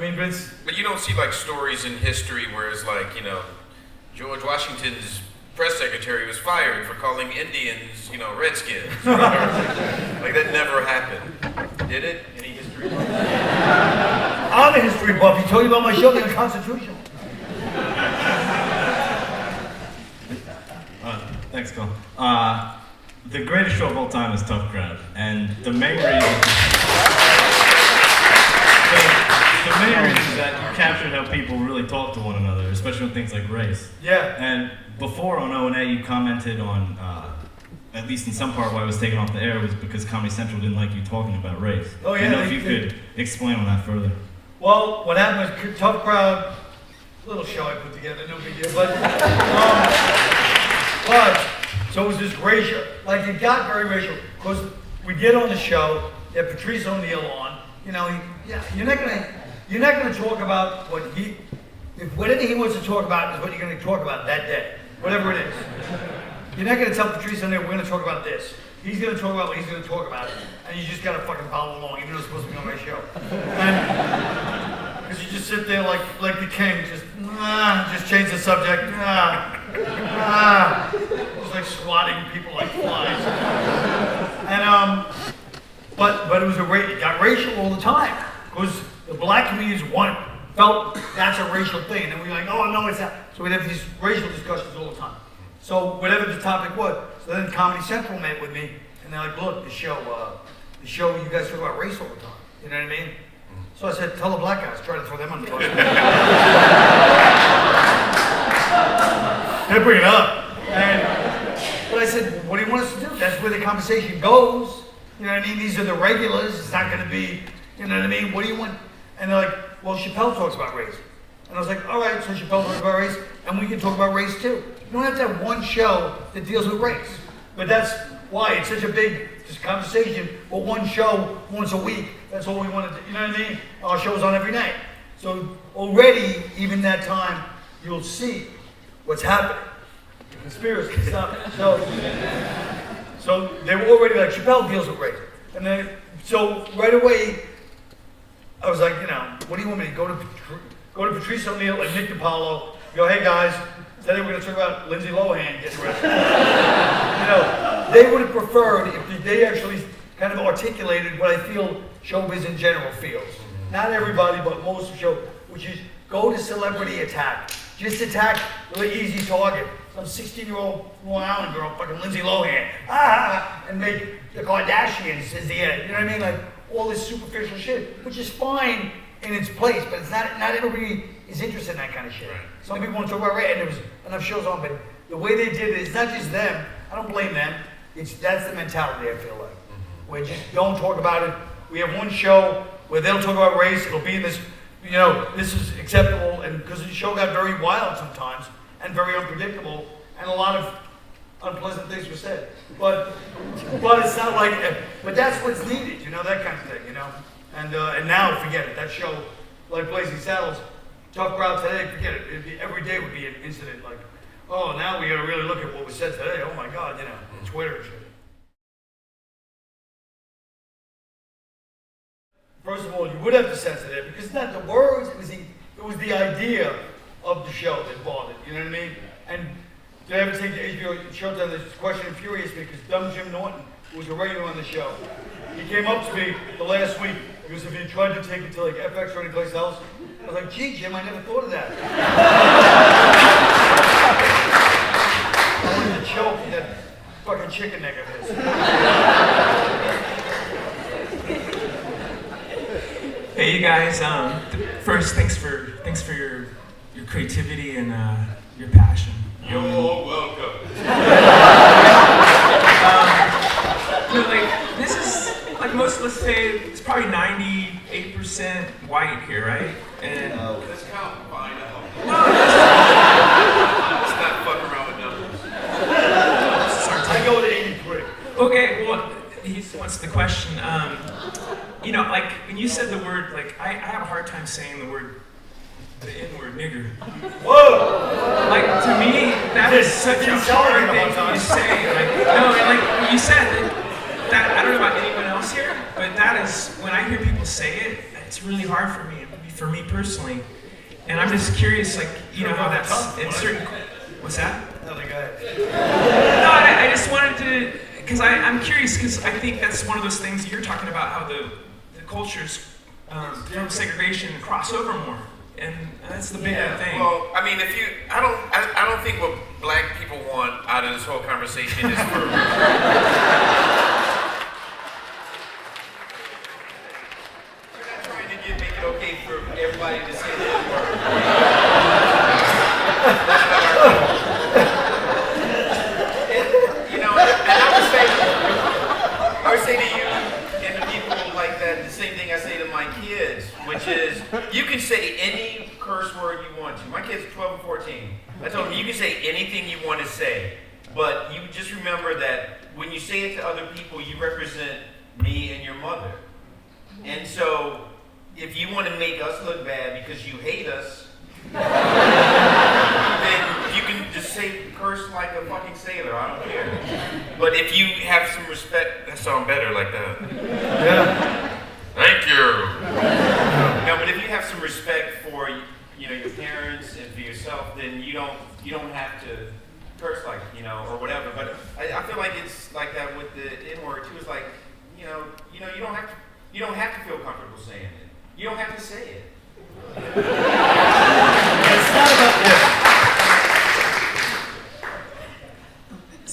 mean, But you don't see like stories in history where it's like, George Washington's press secretary was fired for calling Indians, Redskins. Like that never happened. Did it? Any history? I'm a history buff. He told you about my show, The Unconstitutional. Thanks, Colin. The greatest show of all time is Tough Crowd, and the main reason is that you captured how people really talk to one another, especially on things like race. Yeah. And before on O&A, you commented on, at least in some part why it was taken off the air was because Comedy Central didn't like you talking about race. Oh, yeah, I don't know if they- you could explain on that further. Well, what happened was Tough Crowd, little show I put together, no big deal, so it was this racial, like it got very racial, because we get on the show, you have Patrice O'Neill on, you're not gonna talk about what if whatever he wants to talk about is what you're going to talk about that day, whatever it is. You're not going to tell Patrice on there, we're going to talk about this. He's going to talk about what he's going to talk about, and you just got to fucking follow along, even though it's supposed to be on my show. Because you just sit there like the king, just change the subject, just like swatting people like flies. And but it was it got racial all the time, because the black communities felt that's a racial thing, and then we're like, oh no, it's not. So we'd have these racial discussions all the time. So whatever the topic was, so then Comedy Central met with me, and they're like, look, the show, you guys talk about race all the time. You know what I mean? So I said, tell the black guys, try to throw them on the bus. They bring it up. But I said, what do you want us to do? That's where the conversation goes. You know what I mean? These are the regulars. It's not going to be, you know what I mean? What do you want? And they're like, well, Chappelle talks about race. And I was like, all right, so Chappelle talks about race, and we can talk about race too. You don't have to have one show that deals with race. But that's why it's such a big conversation. But one show once a week, that's all we want to do. You know what I mean? Our show's on every night. So already, even that time, you'll see what's happening. The conspiracy stuff. So they were already like, Chappelle deals with race. And then, so right away, I was like, what do you want me to go to Patrice O'Neal and Nick DiPaolo, go, hey guys, today we're going to talk about Lindsay Lohan getting arrested. They would have preferred if they actually kind of articulated what I feel showbiz in general feels. Not everybody, but most of the show, which is go to celebrity attack. Just attack the easy target. Some 16-year-old Long Island girl, fucking Lindsay Lohan, and make the Kardashians as the end. You know what I mean? Like all this superficial shit, which is fine in its place, but it's not everybody is interested in that kind of shit. Right. Some people want to talk about race, and there was enough shows on, but the way they did it, it's not just them. I don't blame them. That's the mentality I feel like. Where just don't talk about it. We have one show where they'll talk about race. It'll be in this, this is acceptable, and because the show got very wild sometimes and very unpredictable, and a lot of unpleasant things were said. But it's not like, but that's what's needed, that kind of thing, And now, forget it. That show, like Blazing Saddles, tough crowd today, forget it. Every day would be an incident like, oh, now we got to really look at what was said today. Oh my God, Twitter and shit. First of all, you would have to censor it because it's not the words, it was the idea of the show that bothered, you know what I mean? And did I ever take the HBO show down this question infuriates me because dumb Jim Norton, who was a regular on the show, he came up to me the last week because if he tried to take it to like FX or any place else, I was like, gee, Jim, I never thought of that. I wanted to choke that fucking chicken neck of his. Hey, you guys. First, thanks for your creativity and your passion. You're welcome. This is like most of us say it's probably 98% white here, right? And Let's count fine out. no, Let's not fuck around with numbers. I go to 83. okay. Well, what's the question? Like when you said the word, like I have a hard time saying the N-word, nigger. Whoa! Like to me, that is such a hard thing to say. Like you said that I don't know about anyone else here, but that is when I hear people say it, it's really hard for me personally. And I'm just curious, how that's in certain. What's that? Nothing, go ahead. No, I just wanted to, because I'm curious, because I think that's one of those things you're talking about, how the cultures from segregation cross over more, and that's the big thing. Well, I mean, I don't think what black people want out of this whole conversation is for. We're not trying to make it okay for everybody to say that word. That's not our goal. And I would say to you and the people like that, the same thing I say to my kids, which is, you can say any curse word you want to. My kids are 12 and 14. I told them, you can say anything you want to say, but you just remember that when you say it to other people, you represent me and your mother. And so, if you want to make us look bad because you hate us, then you can just say curse like a fucking sailor. I don't care. But if you have some respect, that sounds better like that. Yeah. Thank you. No, but if you have some respect for your parents and for yourself, then you don't have to curse like or whatever. But I feel like it's like that with the N-word too. It's like you don't have to feel comfortable saying it. You don't have to say it. It's not about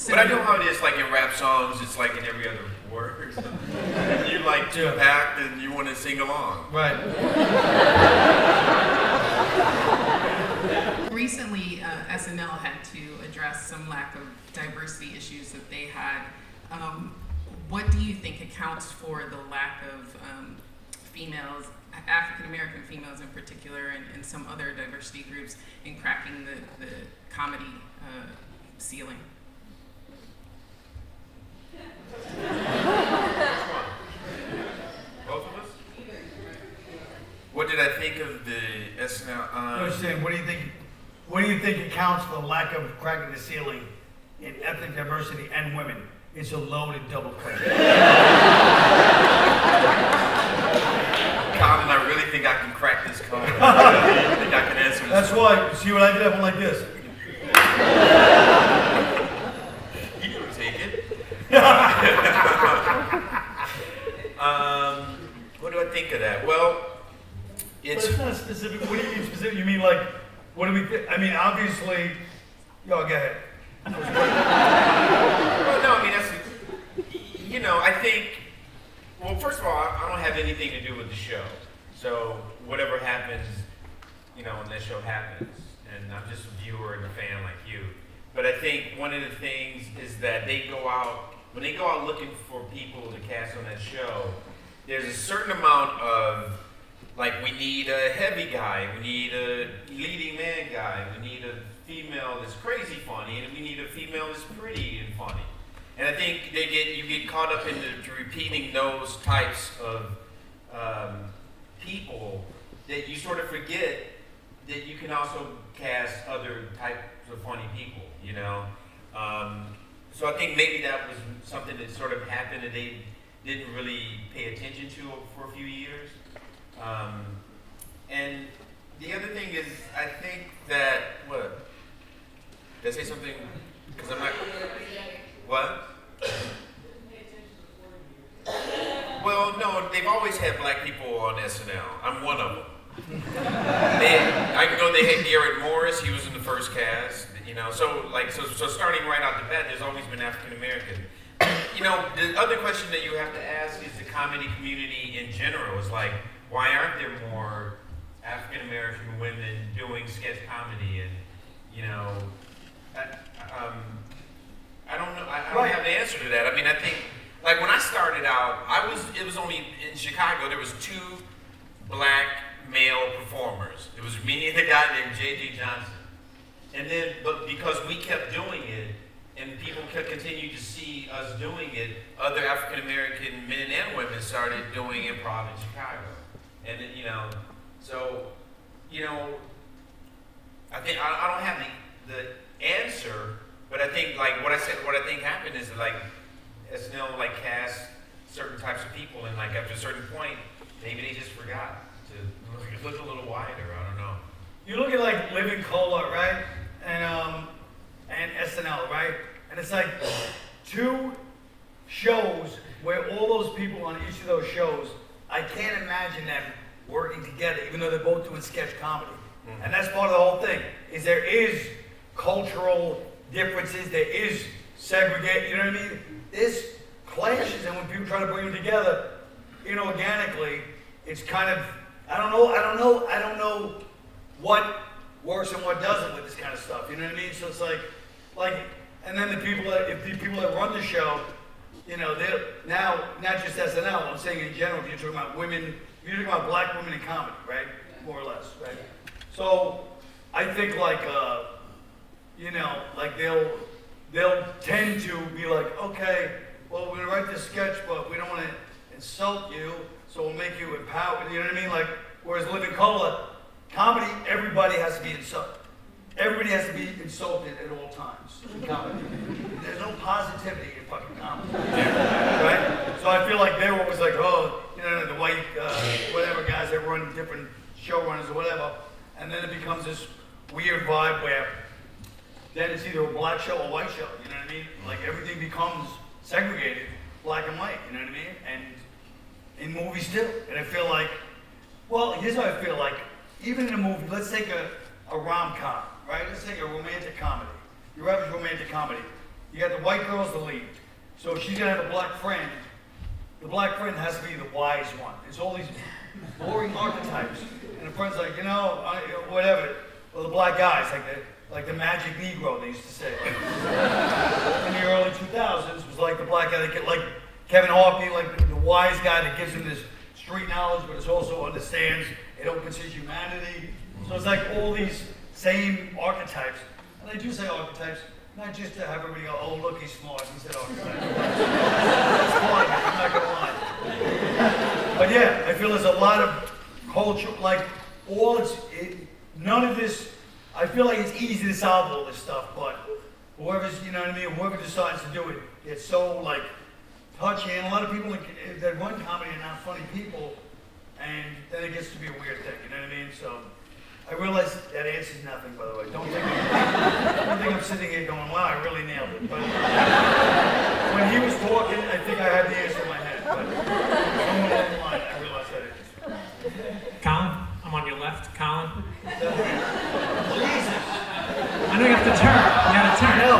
But I know how it is, like in rap songs, it's like in every other word. You like Tupac, and you want to sing along. Right. Recently, SNL had to address some lack of diversity issues that they had. What do you think accounts for the lack of females, African American females in particular, and some other diversity groups in cracking the comedy ceiling? Both of us? What did I think of the SNL? I was saying, what do you think accounts for the lack of cracking the ceiling in ethnic diversity and women? It's a loaded double question. Colin, I really think I can crack this code. I really think I can answer this. That's why, see what I did? I went like this. You can take it. What do I think of that? Well, It's not specific. What do you mean specific? You mean like, what do we think? I mean, obviously, go ahead. Well, no, I mean, that's, I think, well, first of all, I don't have anything to do with the show. So whatever happens, when that show happens, and I'm just a viewer and a fan like you. But I think one of the things is that when they go out looking for people to cast on that show, there's a certain amount of, like, we need a heavy guy, we need a leading man guy, we need a female that's crazy funny, and we need a female that's pretty and funny. And I think you get caught up into repeating those types of people that you sort of forget that you can also cast other types of funny people, So I think maybe that was something that sort of happened and they didn't really pay attention to for a few years. And the other thing is, I think that, what? Did I say something? Because I'm not, what? Well, no, they've always had black people on SNL. I'm one of them. I know they had Garrett Morris, he was in the first cast, so starting right out the bat, there's always been African American. The other question that you have to ask is the comedy community in general is like, why aren't there more African American women doing sketch comedy? And I don't know. I don't have the answer to that. I mean, I think like when I started out, it was only in Chicago. There was 2 black male performers. It was me and a guy named J.J. Johnson. And then, but because we kept doing it, and people continued to see us doing it, other African American men and women started doing improv in Chicago. And then, I think I don't have the answer, but I think like what I think happened is like SNL cast certain types of people, and like after a certain point, maybe they just forgot to look a little wider. I don't know. You look at like Living Cola, right? And SNL, right? And it's like 2 shows where all those people on each of those shows, I can't imagine them working together, even though they're both doing sketch comedy. Mm-hmm. And that's part of the whole thing, is there is cultural differences, there is segregate, you know what I mean? There's clashes, and when people try to bring them together inorganically, it's kind of, I don't know what works and what doesn't with this kind of stuff, you know what I mean? So it's like, and then the people that run the show, they're now, not just SNL, I'm saying in general, if you're talking about women, you're talking about black women in comedy, right? More or less, right? So I think they'll tend to be like, okay, well, we're gonna write this sketch, but we don't want to insult you, so we'll make you empowered, you know what I mean? Like, whereas Living Cola, comedy, everybody has to be insulted. Everybody has to be insulted at all times in comedy. There's no positivity in fucking comedy. Right? So I feel like they were always like, oh, you know, the white, whatever guys that run different showrunners or whatever. And then it becomes this weird vibe where then it's either a black show or a white show, you know what I mean? Like everything becomes segregated, black and white, you know what I mean? And in movies too. And I feel like, well, here's what I feel like. Even in a movie, let's take a rom-com, right? Let's take a romantic comedy. Your average romantic comedy. You got the white girl's the lead. So if she's gonna have a black friend, the black friend has to be the wise one. It's all these boring archetypes. And the friend's like, you know, whatever. Well, the black guys, like the magic Negro, they used to say. In the early 2000s, was like the black guy that get like Kevin Harvey, like the wise guy that gives him this street knowledge, but it also understands, it opens his humanity. So it's like all these same archetypes. And I do say archetypes, not just to have everybody go, oh, look, he's smart. He said archetypes. He's smart, I'm not gonna lie. But yeah, I feel there's a lot of culture, like none of this, I feel like it's easy to solve all this stuff, but whoever's, you know what I mean, whoever decides to do it, it's so like touchy, and a lot of people that run comedy are not funny people, and then it gets to be a weird thing, you know what I mean? So I realize that answers nothing, by the way. Don't think I'm sitting here going, wow, I really nailed it. But when he was talking, I think I had the answer in my head, but somewhere along the line, I realized that it. Colin, I'm on your left. Colin. Jesus. I know you have to turn. You got to turn. No.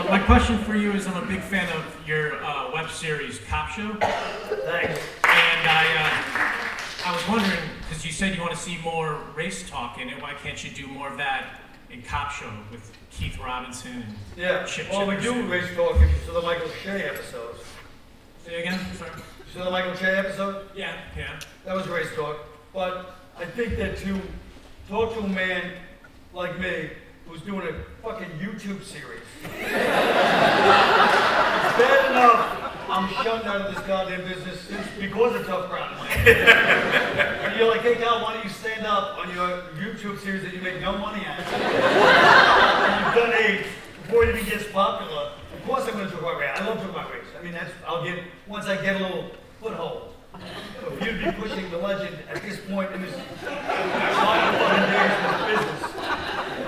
My question for you is, I'm a big fan of your web series, Cop Show. Thanks. And I was wondering, because you said you want to see more race talk in it, why can't you do more of that in Cop Show with Keith Robinson and Chip Well, we do Chipperson? race talk if you saw the Michael Shea episodes. Say again? Sorry. You saw the Michael Shea episode? Yeah. That was race talk. But I think that to talk to a man like me who's doing a fucking YouTube series, it's bad enough I'm shunned out of this goddamn business because of Tough Crowd. And you're like, hey, Cal, why don't you stand up on your YouTube series that you make no money at? And you've done 8 before it even gets popular. Of course I'm going to talk about race. I love talking about race. I mean, once I get a little foothold. If you'd be pushing the legend at this point in this 5 fucking days of this business,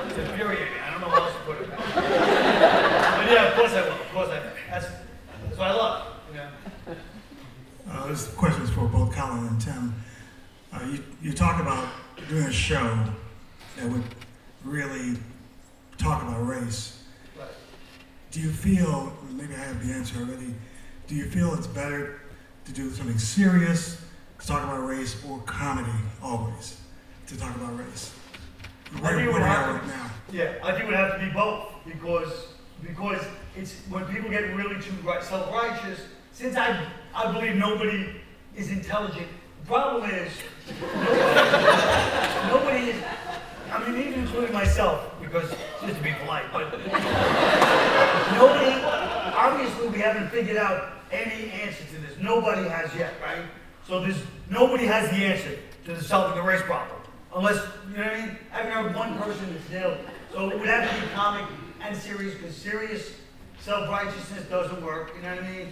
it's infuriating. I don't know how else to put it. But yeah, of course I will. Of course I will. That's what I love. You know? This question is for both Colin and Tim. You talk about doing a show that would really talk about race. Right. Do you feel, maybe I have the answer already, do you feel it's better to do something serious to talk about race, or comedy always to talk about race? I think it would have to, now. yeah, I think it would have to be both because it's when people get really too self-righteous. Since I believe nobody is intelligent. The problem is nobody is. I mean, even including myself, because just to be polite, but nobody. Obviously, we haven't figured out any answer to this. Nobody has yet, right? So nobody has the answer to solving the race problem. Unless, you know what I mean? I haven't heard one person that's nailed it. So it would have to be comic and serious, because serious self-righteousness doesn't work, you know what I mean?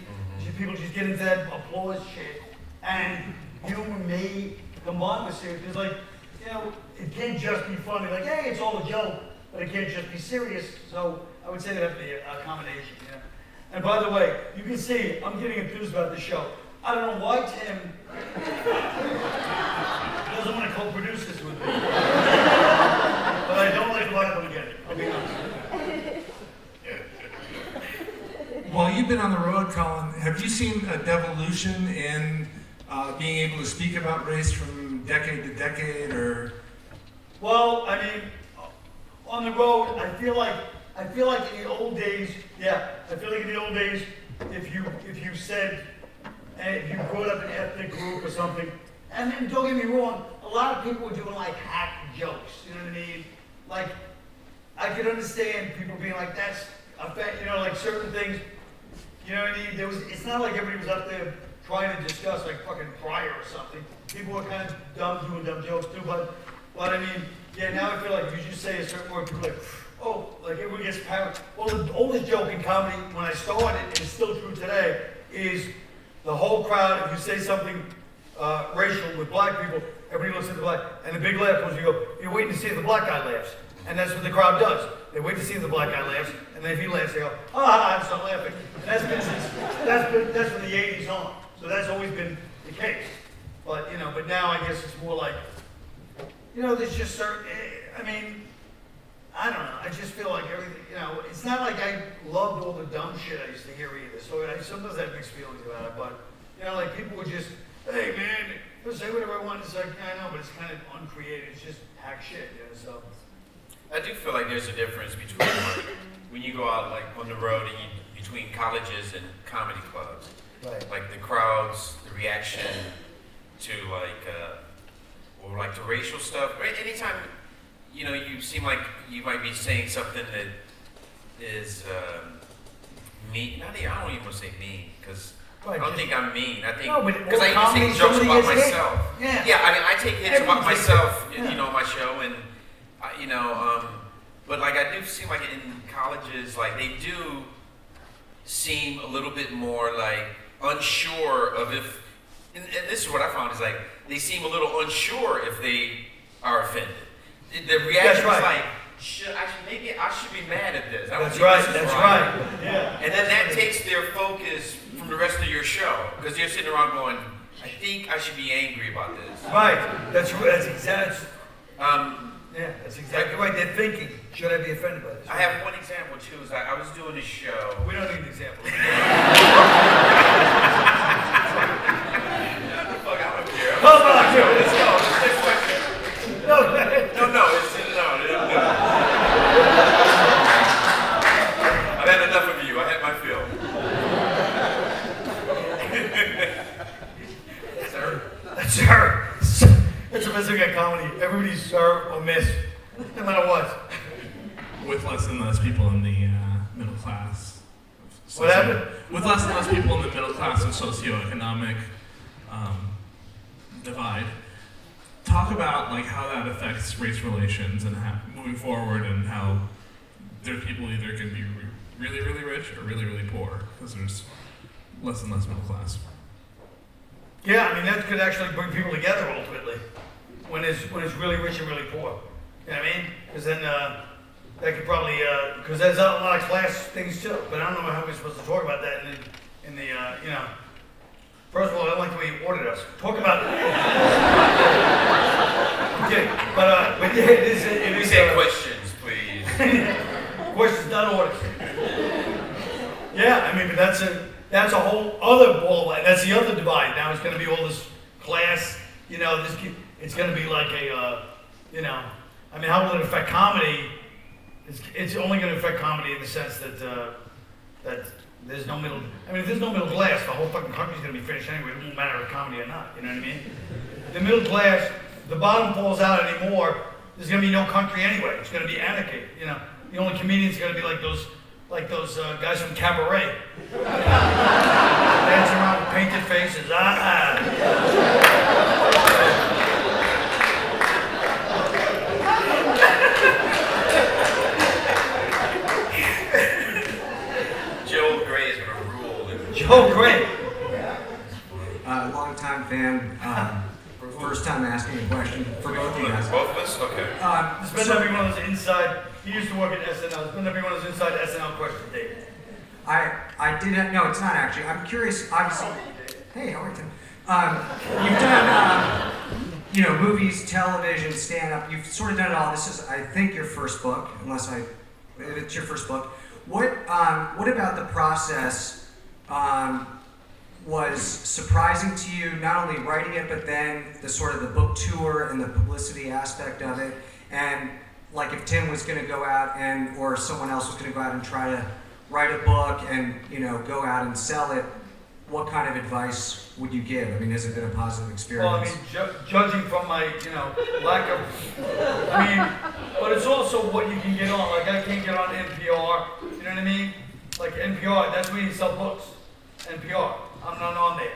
People just get into that applause shit. And humor may combine with serious, because like, you know, it can't just be funny, like, hey, it's all a joke, but it can't just be serious. So I would say that would be a combination, you know? And by the way, you can see I'm getting enthused about the show. I don't know why Tim doesn't want to co-produce this with me. But I don't like why I want to get it, I'll be honest. While you've been on the road, Colin, have you seen a devolution in being able to speak about race from decade to decade, or? Well, I mean, on the road, I feel like in the old days, if you said, and if you brought up an ethnic group or something, and then don't get me wrong, a lot of people were doing like hack jokes, you know what I mean? Like, I could understand people being like, that's a fact, you know, like certain things, you know what I mean? It's not like everybody was up there trying to discuss like fucking Pryor or something. People are kind of dumb, doing dumb jokes too, but I mean, yeah, now I feel like if you just say a certain word, people are like, oh, like everyone gets paranoid. Well, the oldest joke in comedy when I started, and it's still true today, is the whole crowd, if you say something racial with black people, everybody looks at the black, and the big laugh was you go, you're waiting to see if the black guy laughs. And that's what the crowd does. They wait to see if the black guy laughs, and then if he laughs, they go, ah, I'm so laughing. And that's from the 80s on. So that's always been the case. But, you know, but now I guess it's more like, you know, there's just certain, I mean, I don't know. I just feel like everything, you know, it's not like I loved all the dumb shit I used to hear either. So sometimes I have mixed feelings about it. But, you know, like people would just, hey, man, just say whatever I want. It's like, yeah, I know, but it's kind of uncreative. It's just hack shit, you know, so. I do feel like there's a difference between like, when you go out like on the road and between colleges and comedy clubs. Right. Like the crowds, the reaction to or like the racial stuff. Anytime, you know, you seem like you might be saying something that is mean. I don't even want to say mean, because I don't think I'm mean. I think because I used to take jokes about myself. Yeah, I mean, I take hits about myself, you know, on my show, and you know, but like I do seem like in colleges, like they do seem a little bit more like unsure of if, and this is what I found is like they seem a little unsure if they are offended. The reaction is like, maybe I should be mad at this. That's right. That's right. Yeah. And then that takes their focus from the rest of your show, because you're sitting around going, I think I should be angry about this. Right. That's exactly. Yeah, that's exactly right. They're thinking, should I be offended by this? I have one example too. Is I was doing a show. We don't need an example. Fuck out of here. Come on, dude. Let's go. Next question. No. I've had enough of you. I had my fill. Sir. That's the best thing at comedy. Everybody's sir or miss, no matter what. With less and less people in the middle class. What happened? With less and less people in the middle class and socioeconomic divide. Talk about like how that affects race relations and how, moving forward, and how there's people either can be really, really rich or really, really poor, because there's less and less middle class. Yeah, I mean that could actually bring people together ultimately. When it's really rich and really poor, you know what I mean? Because then that could probably because there's a lot of class things too. But I don't know how we're supposed to talk about that in the you know. First of all, I don't like the way you ordered us. Talk about it. Okay, but yeah, it is. We say questions, please. Questions, not orders. Yeah, I mean, but that's a whole other ball of wax. That's the other divide. Now it's going to be all this class. You know, it's going to be like a, you know, I mean, how will it affect comedy? It's only going to affect comedy in the sense that that there's no middle. I mean, if there's no middle class, the whole fucking country's going to be finished anyway. It won't matter if comedy or not. You know what I mean? The middle class, the bottom falls out anymore. There's going to be no country anyway. It's going to be anarchy. You know, the only comedians going to be like those guys from Cabaret, dancing around with painted faces. Joe Gray is going to rule. Joe Gray. Long-time fan. First time asking a question for both of you guys. Both of us? Okay. This better not be one of those inside. He used to work at SNL. This better not be one of those inside SNL questions, Dave. I did have, no, it's not actually. I'm curious, obviously. Hey, how are you, Tim? You've done, you know, movies, television, stand-up. You've sort of done it all. This is, I think, your first book, if it's your first book. What about the process was surprising to you, not only writing it, but then the sort of the book tour and the publicity aspect of it? And like if Tim was going to go out or someone else was going to go out and try to write a book and, you know, go out and sell it, what kind of advice would you give? I mean, has it been a positive experience? Well, I mean, judging from my, you know, lack of, I mean, but it's also what you can get on. Like, I can't get on NPR, you know what I mean? Like, NPR, that's where you sell books, NPR. I'm not on there.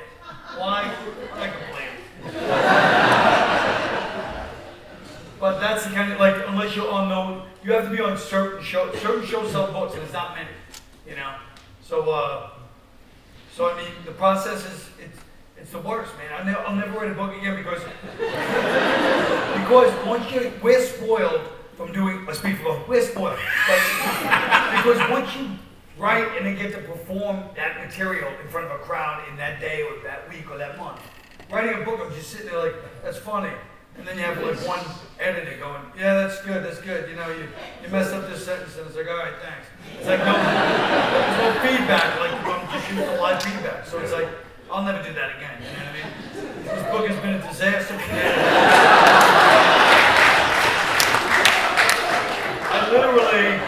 be on certain shows. Certain shows sell books, and there's not many, you know. So I mean, the process is it's the worst, man. I'll never write a book again because once we're spoiled from doing. I speak for both. We're spoiled, but because once you write and then get to perform that material in front of a crowd in that day or that week or that month, writing a book, I'm just sitting there like that's funny. And then you have like one editor going, yeah, that's good. You know, you messed up this sentence, and it's like, all right, thanks. It's like there's no feedback. Like I'm just using a live feedback. So it's like, I'll never do that again. You know what I mean? This book has been a disaster for me. I literally,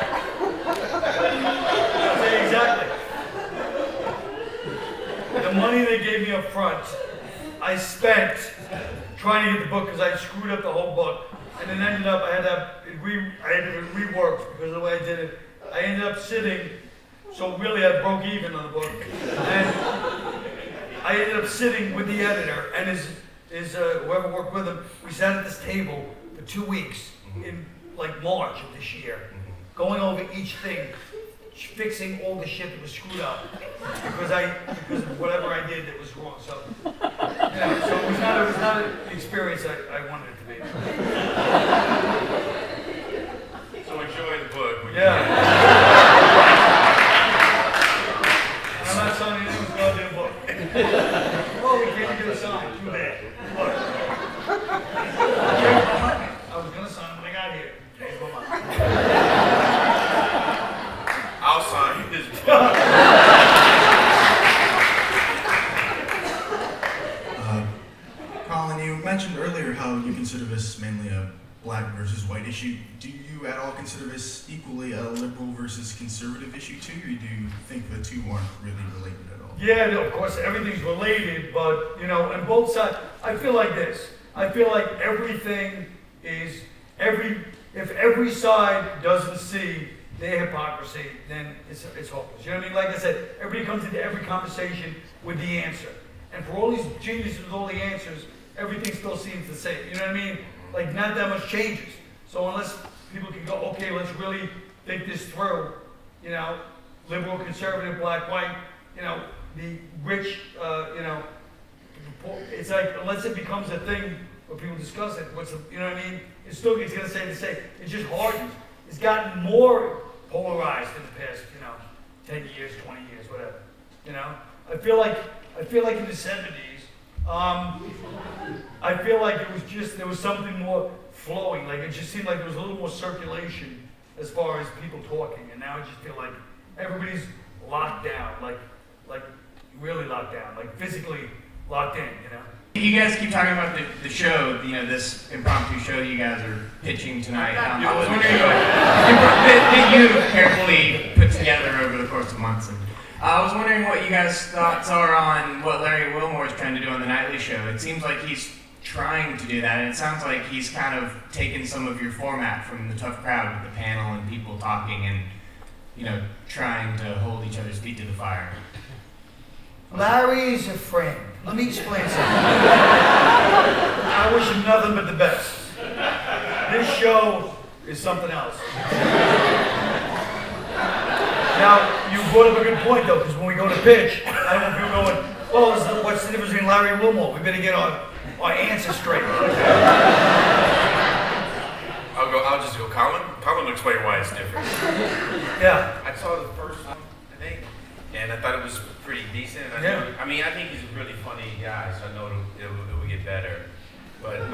I'll tell you exactly. The money they gave me up front, I spent trying to get the book because I screwed up the whole book, and then ended up I had to reworked because of the way I did it. I ended up sitting, so really I broke even on the book, and I ended up sitting with the editor and his whoever worked with him. We sat at this table for 2 weeks in like March of this year, going over each thing, fixing all the shit that was screwed up because of whatever I did that was wrong. So, yeah, so it was not an experience I wanted it to be. So enjoy the book. Yeah. I'm not signing anyone's goddamn book. Oh, we can't get a sign. Too bad. Look. I was gonna sign when I got here. Thanks so much. I'll sign this book. Colin, you mentioned earlier how you consider this mainly a black versus white issue. Do you at all consider this equally a liberal versus conservative issue too, or do you think the two aren't really related at all? Yeah, no, of course, everything's related, but, you know, on both sides, I feel like this. I feel like everything is, if every side doesn't see their hypocrisy, then it's hopeless. You know what I mean? Like I said, everybody comes into every conversation with the answer. And for all these geniuses with all the answers, everything still seems the same. You know what I mean? Like, not that much changes. So unless people can go, okay, let's really think this through, you know, liberal, conservative, black, white, you know, the rich, you know, it's like, unless it becomes a thing where people discuss it, you know what I mean? It's going to stay the same. It just hardens. It's gotten more polarized in the past, you know, 10 years, 20 years, whatever. You know? I feel like in the 70s, I feel like there was something more flowing. Like, it just seemed like there was a little more circulation as far as people talking. And now I just feel like everybody's locked down, like really locked down, like physically locked in, you know? You guys keep talking about the show, you know, this impromptu show that you guys are pitching tonight. I was wondering that you carefully put together over the course of months. And I was wondering what you guys' thoughts are on what Larry Wilmore is trying to do on the nightly show. It seems like he's trying to do that, and it sounds like he's kind of taken some of your format from the tough crowd with the panel and people talking and, you know, trying to hold each other's feet to the fire. Larry's a friend. Let me explain something. I wish him nothing but the best. This show is something else. Now, you brought up a good point, though, because when we go to pitch, I don't want people going, well, what's the difference between Larry and Wilmore? We better get our answer straight. I'll just go, Colin. Colin will explain why it's different. Yeah. I saw the first one, I think, and I thought it was pretty decent. I think he's a really funny guy, so I know it will get better. But I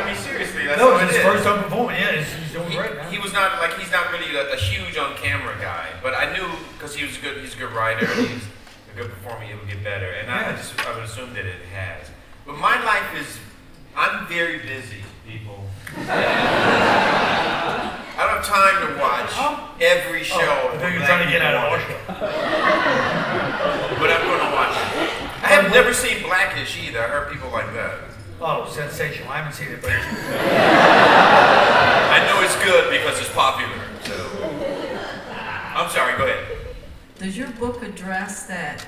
mean, seriously, that's no, it's his first time performing. Yeah, he's doing great, man. He's not really a huge on camera guy, but I knew because he's a good writer, he's a good performer, he will get better, and I would assume that it has. But my life is, I'm very busy, people. I don't have time to watch every show. I think you're trying to get out of our show. But I'm going to watch it. I have never seen Blackish either. I heard people like that. Oh, sensational. I haven't seen it, but I know it's good because it's popular. So, I'm sorry, go ahead. Does your book address that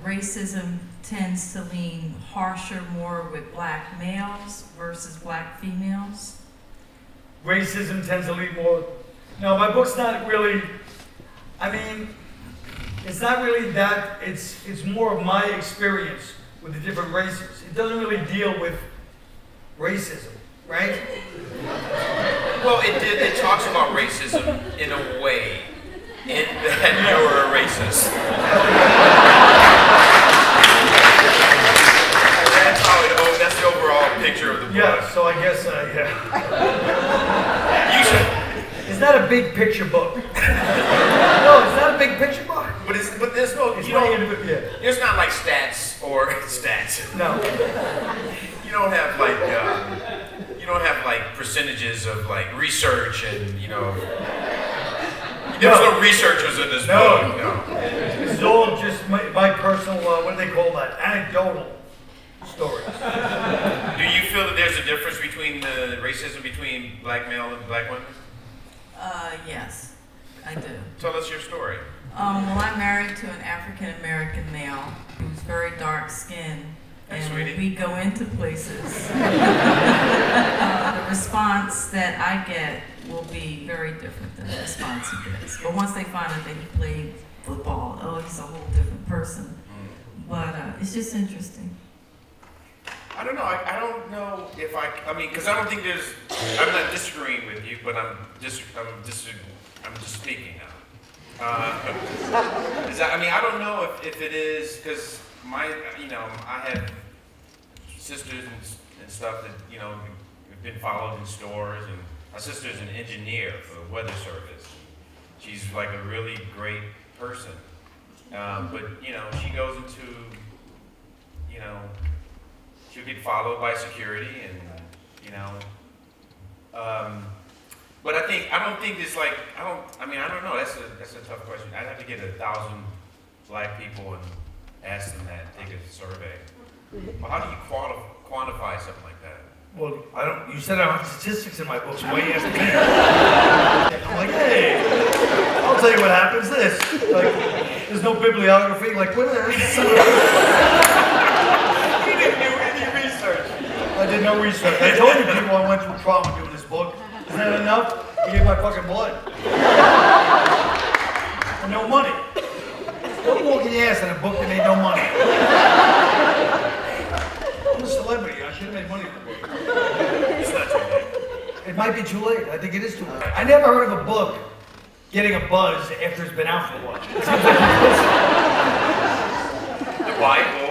racism tends to lean harsher more with black males versus black females? racism tends to lead more. No, my book's not really. I mean, it's not really that. It's more of my experience with the different races. It doesn't really deal with racism, right? Well, it talks about racism in a way, in that you're a racist. That's the overall picture of the book. Yeah, so I guess, yeah. You should. It's not a big picture book. No, it's not a big picture book. But there's no, It's you not don't, even, yeah. it's not like stats or stats. No. You don't have like percentages of like research and there's no researchers in this book. No. This is all just my personal, what do they call that? Anecdotal stories. Do you feel that there's a difference between the racism between black male and black women? Yes, I do. Tell us your story. Well, I'm married to an African American male who's very dark skinned. Hey, And sweetie. when we go into places, the response that I get will be very different than the response he gets. But once they find out that he played football, oh, he's a whole different person. But it's just interesting. I don't know. I don't know if I mean, because I don't think there's. I'm not disagreeing with you, but I'm just speaking now. I don't know if it is because I have sisters and stuff that have been followed in stores, and my sister's an engineer for the weather service. She's like a really great person, but she goes into she'll get followed by security, and but I don't think it's like I don't know. That's a tough question. I'd have to get 1,000 black people and ask them that, take a survey. Well, how do you quantify something like that? Well, I don't. You said I don't have statistics in my books. Why you asking me? I'm like, hey, I'll tell you what happens. This, like, there's no bibliography. Like, what? You didn't do any research. I did no research. I told you people I went through trauma doing this book. Isn't that enough? I gave my fucking blood. And no money. Don't walk in the ass in a book that made no money. I'm a celebrity. I should have made money from it. It's not too late. It might be too late. I think it is too late. I never heard of a book getting a buzz after it's been out for a while. The Bible